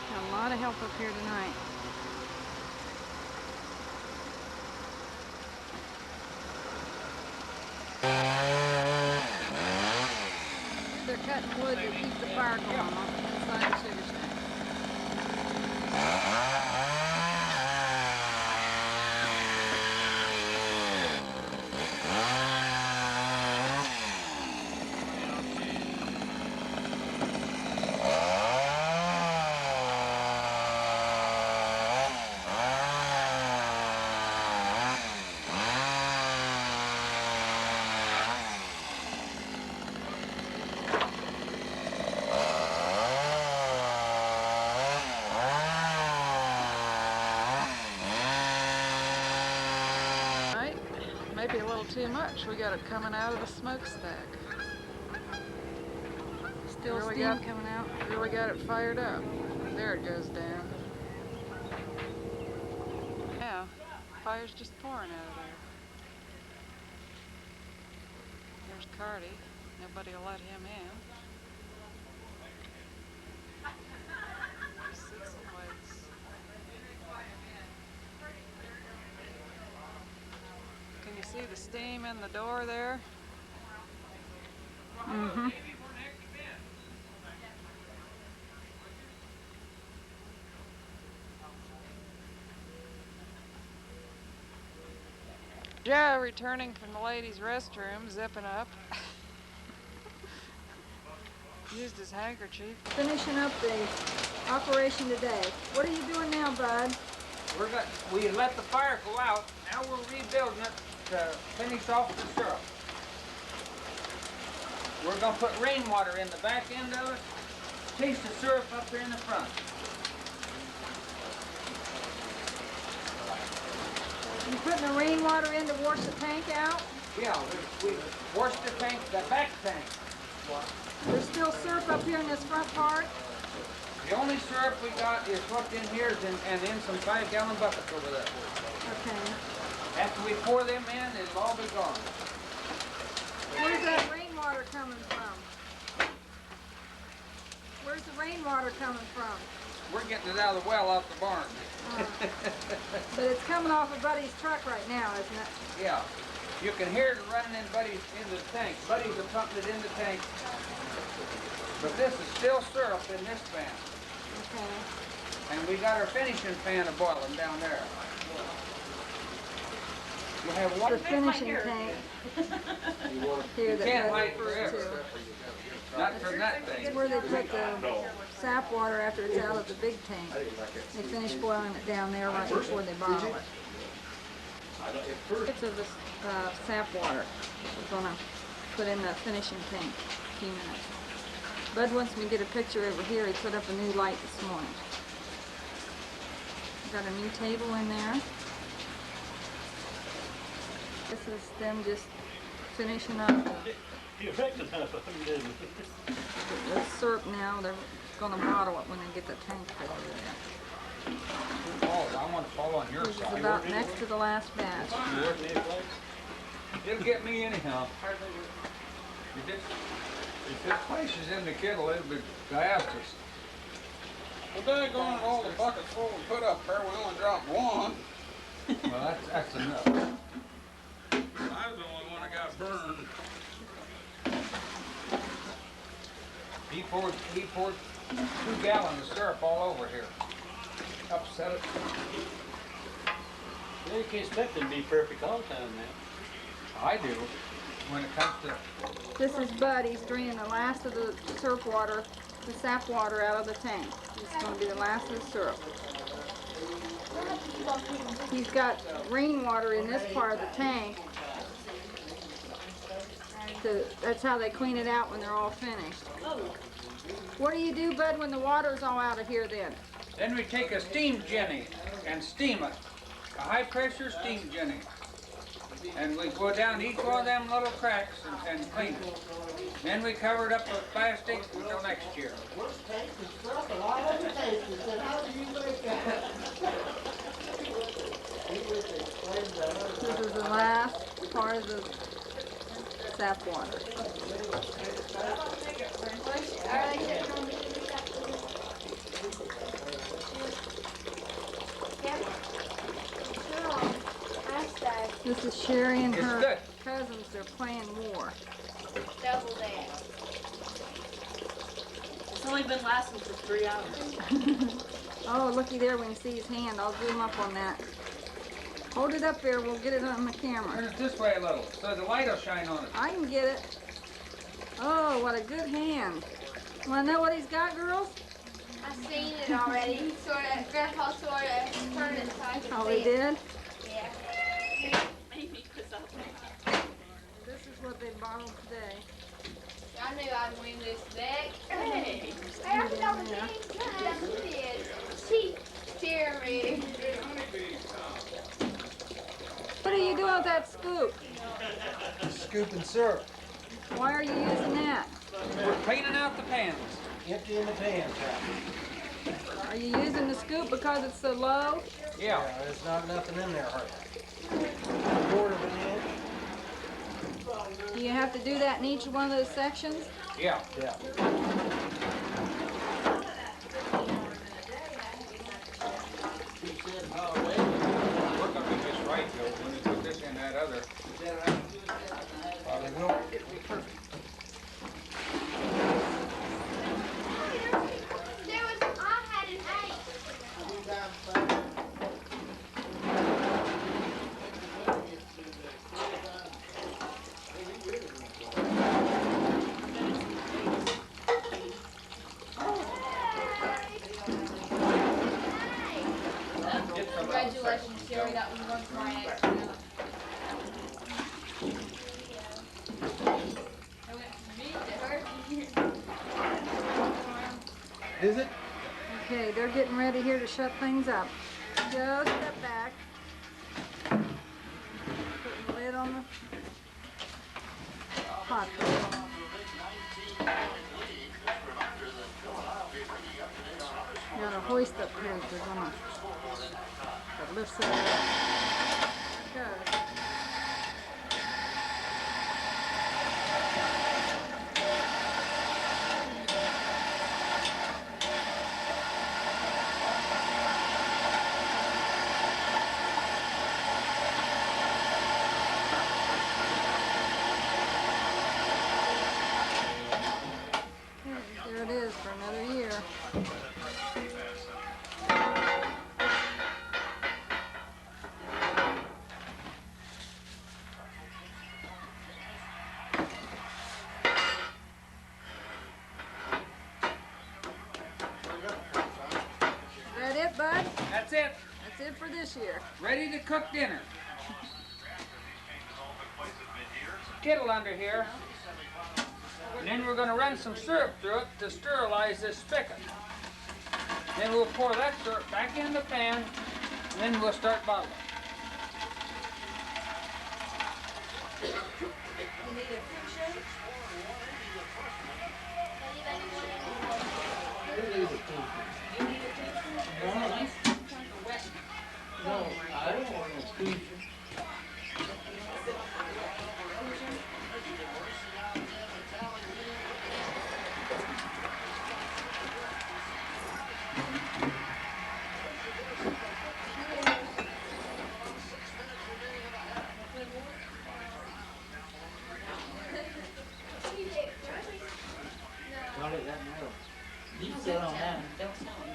Got a lot of help up here tonight. They're cutting wood to keep the fire going on inside the sugar shack. Maybe a little too much. We got it coming out of the smokestack. Still Really steam got- coming out. Really got it fired up. There it goes down. fire's just pouring out of there. There's Cardi. Nobody will let him in. Just sits and waits. Can you see the steam in the door there? Mm-hmm. Joe returning from the ladies' restroom, zipping up. Used his handkerchief. Finishing up the operation today. What are you doing now, Bud? We let the fire go out. Now we're rebuilding it to finish off the syrup. We're gonna put rainwater in the back end of it. Taste the syrup up there in the front. You putting the rainwater in to wash the tank out? Yeah, we washed the tank, the back tank. There's still syrup up here in this front part? The only syrup we got is what's in here and in some 5-gallon buckets over there. Okay. After we pour them in, it'll all be gone. Where's that rainwater coming from? Where's the rainwater coming from? We're getting it out of the well off the barn. But it's coming off of Buddy's truck right now, isn't it? Yeah. You can hear it running in Buddy's into the tank. Buddy's are pumping it in the tank. But this is still syrup in this pan. Okay. And we got our finishing pan a boiling down there. You have one. The finishing tank. Here You that can't Bud wait refers forever. to. Not for that thing. It's where they put the sap water after it's out of the big tank. They finish boiling it down there right before they bottle it. Bits of the sap water we're gonna put in the finishing tank in a few minutes. Bud wants me to get a picture over here. He put up a new light this morning. Got a new table in there. This is them just finishing up the syrup now. They're gonna bottle it when they get the tank filled in. I want to fall on your This is side. about next to the last batch. It'll get me anyhow. If this place is in the kettle, it'll be disastrous. Well, they're going all the buckets full we put up there. We only dropped one. Well, that's enough. I was the only one that got burned. He poured 2 gallons of syrup all over here. Upset it. You can't expect them to be perfect all the time, man. I do. When it comes to This is Bud. He's draining the last of the syrup water, the sap water out of the tank. This is going to be the last of the syrup. He's got rainwater in this part of the tank. That's how they clean it out when they're all finished. What do you do, Bud, when the water's all out of here then? Then we take a steam jenny and steam it. A high pressure steam jenny. And we go down each one of them little cracks and clean it. Then we cover it up with plastic until next year. This is the last part of the sap water. This is Sherry and It's her good. cousins. They're playing war. Double that. It's only been lasting for 3 hours. Oh, looky there. We can see his hand. I'll zoom up on that. Hold it up there. We'll get it on the camera. Turn it this way a little, so the light will shine on it. I can get it. Oh, what a good hand. Want to know what he's got, girls? I've seen it already. Grandpa sort of turned it so I could Oh, see he did? Yeah. Maybe because of This is what they bottled today. I knew I'd win this deck. Hey. I already know the name. Yes, you did. She cheer me. What are you doing with that scoop? Scooping syrup, Why are you using that? We're cleaning out the pans. emptying the pans out. Are you using the scoop because it's so low? Yeah. There's not nothing in there hardly. Quarter of an inch. Do you have to do that in each one of those sections? Yeah. Yeah. We're gonna be just right, Joe, when we put this in that other. Probably will. There was, I had an 8. Congratulations, Jerry, that was one for my ex. I went from me to her. Is it? Okay, they're getting ready here to shut things up. Joe, step back. Put the lid on the pot. You got a hoist up here if you're gonna, that lifts it up. Good. There it is for another year. Is that it, bud? That's it. That's it for this year. Ready to cook dinner. Kettle under here. And then we're going to run some syrup through it to sterilize this spigot. Then we'll pour that syrup back in the pan, and then we'll start bottling. You sit on that.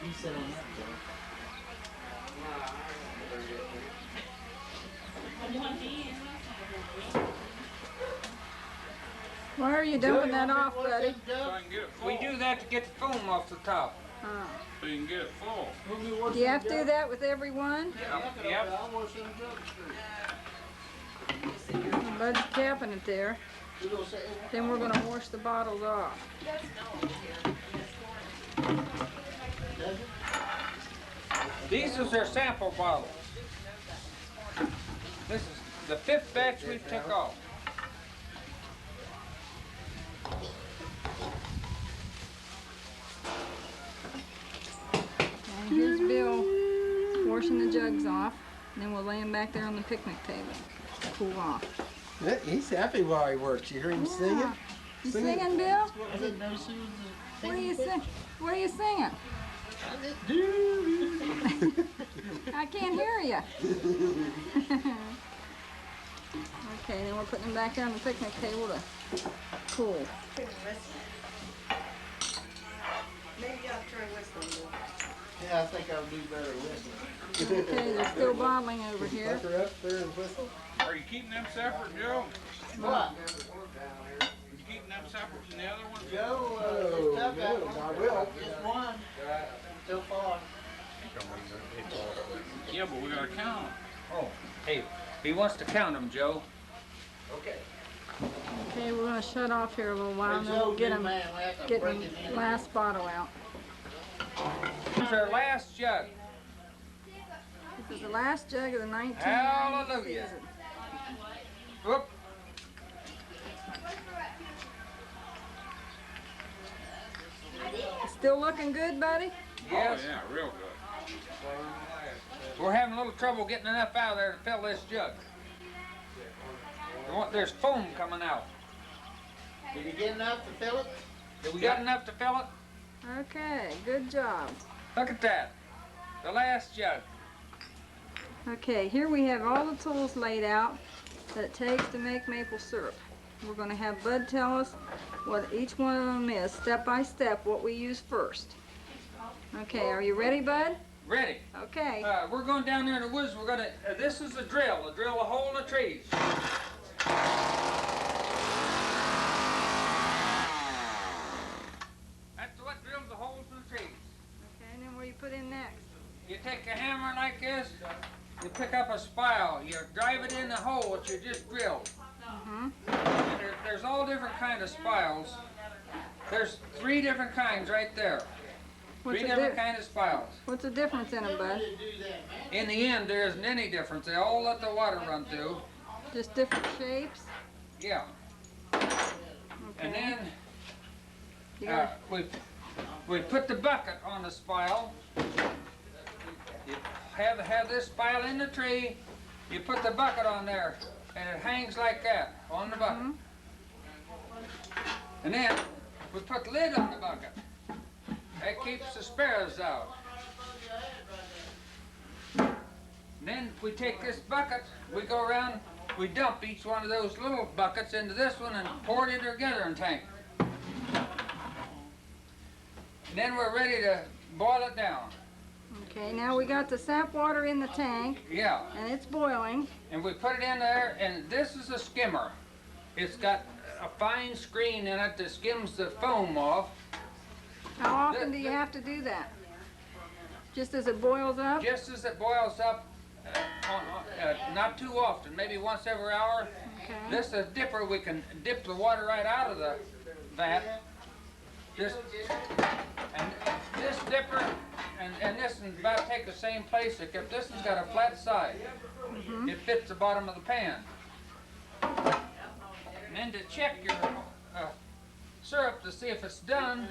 You sit on that, Joe. Why are you dumping that off, buddy? So I can get it full. We do that to get the foam off the top. Oh. So you can get it full. Do you have to do that with every one? Yep. Bud's capping it there. Then we're gonna wash the bottles off. These is their sample bottles. This is the 5th batch we took off. And here's Bill washing the jugs off. And then we'll lay them back there on the picnic table to cool off. Yeah, he's happy while he works. You hear him singing? Yeah. You singing, Bill? I didn't know she was a What are you sing? What are you singing? I can't hear you. Okay, then we're putting them back there on the picnic table to cool. Maybe I'll try whistling. Yeah, I think I'll do better whistling. Okay, they're still bottling over here. Pucker up there and whistle. Are you keeping them separate, Joe? What? You keeping them separate from the other ones? Joe, Oh, took that no, one. I will. Just one. So far. Yeah, but we gotta count them. Oh, hey, he wants to count them, Joe. Okay. Okay, we're gonna shut off here a little while and then we'll get them, the last bottle out. This is our last jug. This is the last jug of the 1990 Hallelujah. season. Whoop. Still looking good, buddy? Yes. Oh, yeah, real good. We're having a little trouble getting enough out of there to fill this jug. There's foam coming out. Did you get enough to fill it? Did we got enough to fill it? Okay, good job. Look at that. The last jug. Okay, here we have all the tools laid out that it takes to make maple syrup. We're going to have Bud tell us what each one of them is, step by step, what we use first. Okay, are you ready, Bud? Ready. Okay. We're going down there in the woods. We're gonna. This is a drill. A drill a hole in the trees. That's what drills the holes in the trees. Okay, and then what do you put in next? You take a hammer like this. You pick up a spile. You drive it in the hole that you just drilled. There's all different kind of spiles. There's 3 different kinds right there. What's 3 the different kind of spiles. What's the difference in them, Bud? In the end, there isn't any difference. They all let the water run through. Just different shapes? Yeah. Okay. And then You gotta- we put the bucket on the spile. You have this spile in the tree. You put the bucket on there, and it hangs like that on the bucket. And then we put the lid on the bucket. That keeps the sparrows out. And then we take this bucket, we go around, we dump each one of those little buckets into this one and pour it together in tank. And then we're ready to boil it down. Okay, now we got the sap water in the tank, Yeah, and it's boiling. and we put it in there, and this is a skimmer. It's got a fine screen in it that skims the foam off. How often do you have to do that? Just as it boils up? Just as it boils up, not too often, maybe once every hour. Okay. This is a dipper. We can dip the water right out of the vat. And this dipper and this one about take the same place, except this one's got a flat side. It fits the bottom of the pan. And then to check your syrup to see if it's done,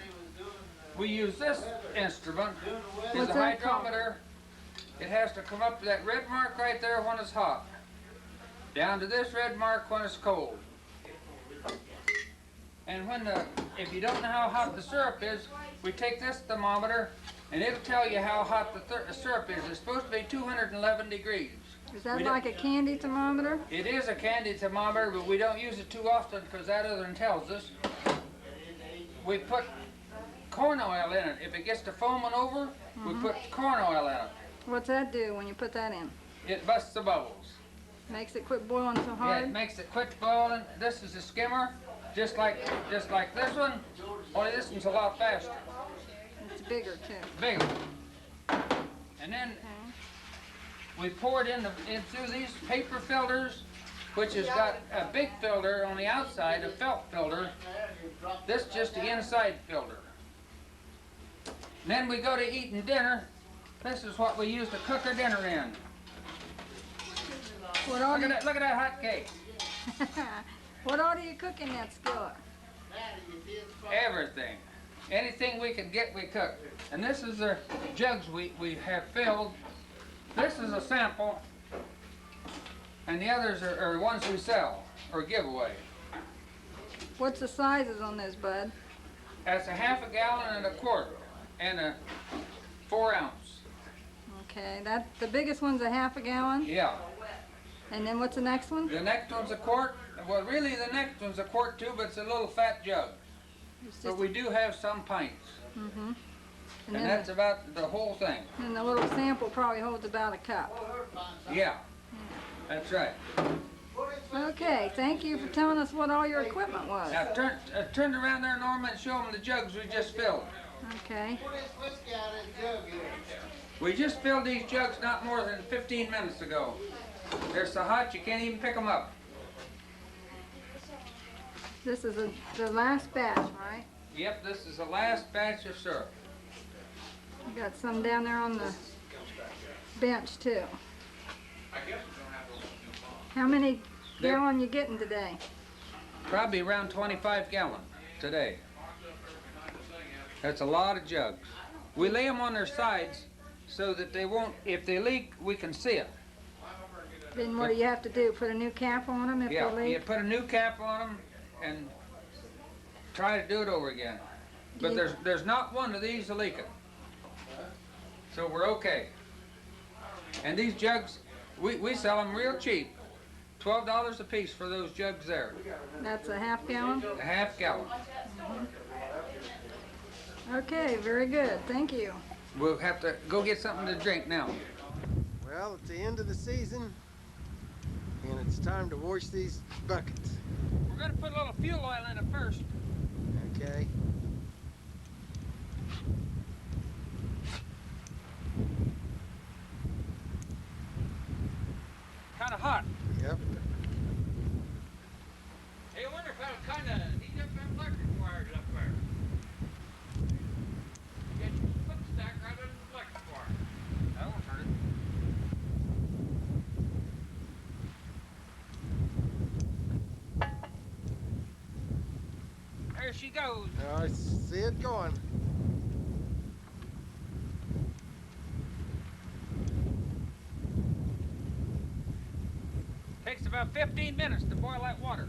we use this instrument. It's What's a that called? hydrometer. It has to come up to that red mark right there when it's hot. Down to this red mark when it's cold. And if you don't know how hot the syrup is, we take this thermometer and it'll tell you how hot the syrup is. It's supposed to be 211 degrees. Is that We like a candy thermometer? It is a candy thermometer, but we don't use it too often because that other one tells us. We put corn oil in it. If it gets to foaming over, we put corn oil in it. What's that do when you put that in? It busts the bubbles. Makes it quit boiling so Yeah, hard? it makes it quit boiling. This is a skimmer, just like this one, only this one's a lot faster, It's bigger too. bigger. And then we pour it in through these paper filters, which has got a big filter on the outside, a felt filter. This is just the inside filter. And then we go to eating dinner. This is what we use to cook our dinner in. What all, Look at that hot cake. what all do you cook in that skillet? Everything. Anything we can get, we cook. And this is the jugs we have filled. This is a sample, and the others are ones we sell or give away. What's the sizes on this, Bud? That's a half a gallon and a quart, and a 4 ounce. Okay, the biggest one's a half a gallon, Yeah. and then what's the next one? The next one's a quart. Well, really, the next one's a quart too, but it's a little fat jug. It's But just, we do have some pints, and and then that's about the whole thing. and the little sample probably holds about a cup. Yeah, that's right. Okay, thank you for telling us what all your equipment was. Now turn around there, Norma, and show them the jugs we just filled. Okay. We just filled these jugs not more than 15 minutes ago. They're so hot you can't even pick them up. This is the last batch, right? Yep, this is the last batch of syrup. We got some down there on the bench too. How many gallon you getting today? Probably around 25 gallon today. That's a lot of jugs. We lay them on their sides so that they won't, if they leak, we can see it. Then what do you have to do? Put a new cap on them if they Yeah, you leak? put a new cap on them and try to do it over again. But Do you- there's not one of these leaking. So we're okay. And these jugs, we sell them real cheap. $12 a piece for those jugs there. That's a half gallon? A half gallon. Okay, very good. Thank you. We'll have to go get something to drink now. Well, it's the end of the season, and it's time to wash these buckets. We're gonna put a little fuel oil in it first. Okay. Kinda hot. Yep. Hey, I wonder if that'll kinda heat up them electric wires up there. Get your foot stack right under the electric wire. That won't hurt it. There she goes. Now I see it going. Takes about 15 minutes to boil that water.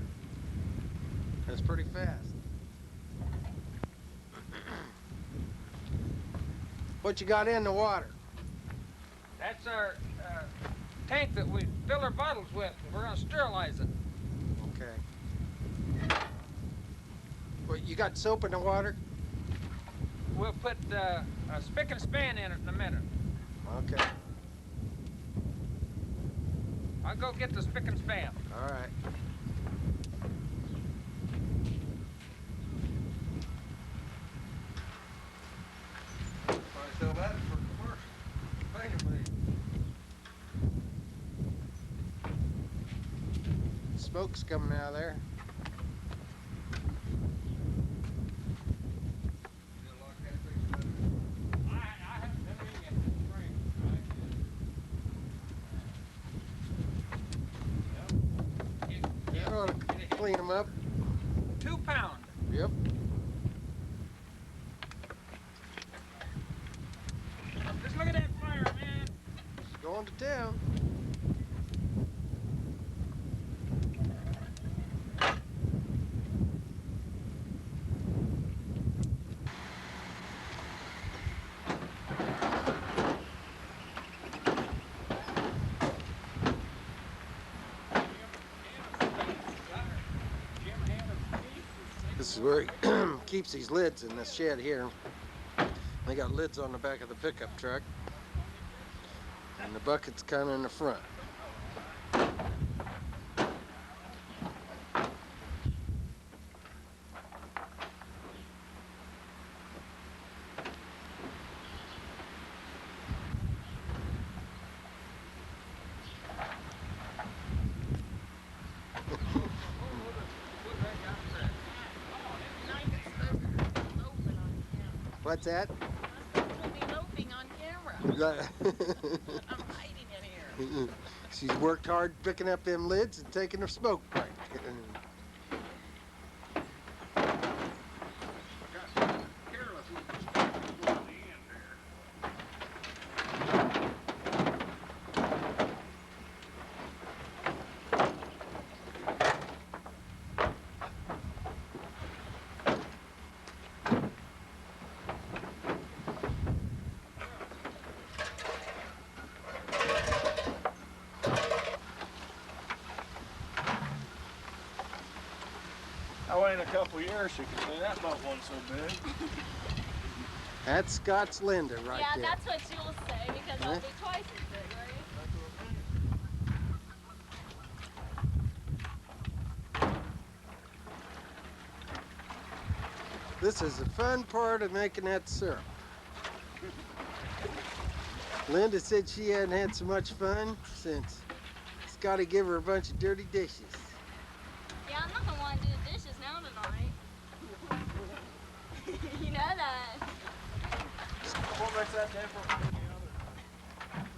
That's pretty fast. What you got in the water? That's our tank that we fill our bottles with. We're gonna sterilize it. Okay. Well, you got soap in the water? We'll put a spick and span in it in a minute. Okay. I'll go get the spick and span. All right. I sell that for commercial. Painter made. Smoke's coming out of there. You ought to clean them up. 2 pound. Yep. Just look at that fire, man. It's going to town. This is where he keeps these lids in this shed here. They got lids on the back of the pickup truck. And the bucket's kind of in the front. What's that? We'll be loafing on camera. I'm hiding in here. She's worked hard picking up them lids and taking her smoke break. I wait a couple years, you can say that boat wasn't so big. That's Scott's Linda right Yeah, there. that's what you'll say because I'll Huh? be twice as big, right? This is the fun part of making that syrup. Linda said she hadn't had so much fun since Scotty gave her a bunch of dirty dishes. Yeah, I'm not gonna want to do the dishes now tonight. You know that. What makes that different from any other?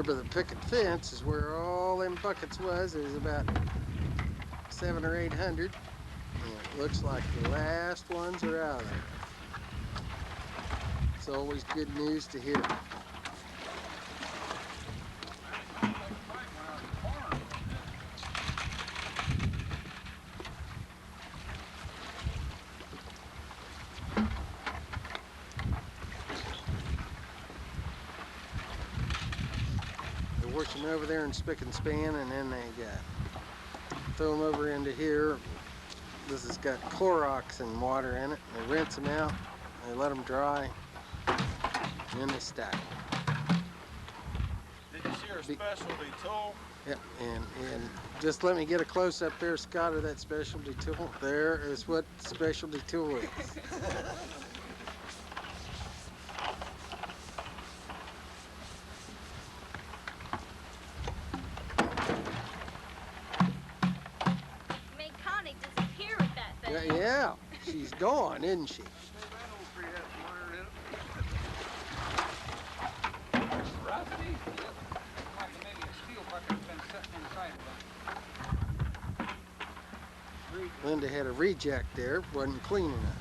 there by the picket fence is where all them buckets was. There's about 700 or 800. And it looks like the last ones are out of there. It's always good news to hear. They wash them over there in spick and span, and then they throw them over into here. This has got Clorox and water in it. They rinse them out, they let them dry, and then they stack them. Did you see our specialty tool? Yep, and just let me get a close up there, Scott, of that specialty tool. There is what specialty tool is. Made Connie disappear with that thing. Yeah, she's gone, isn't she? Rusty? Like maybe a steel bucket's been sitting inside of it. Linda had a reject there, wasn't clean enough.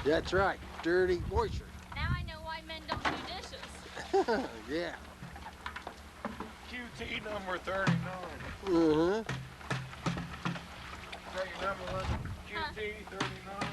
That's right, dirty washer. Now I know why men don't do dishes. Yeah. QT number 39. Uh-huh. Is that your number, Linda? QT 39.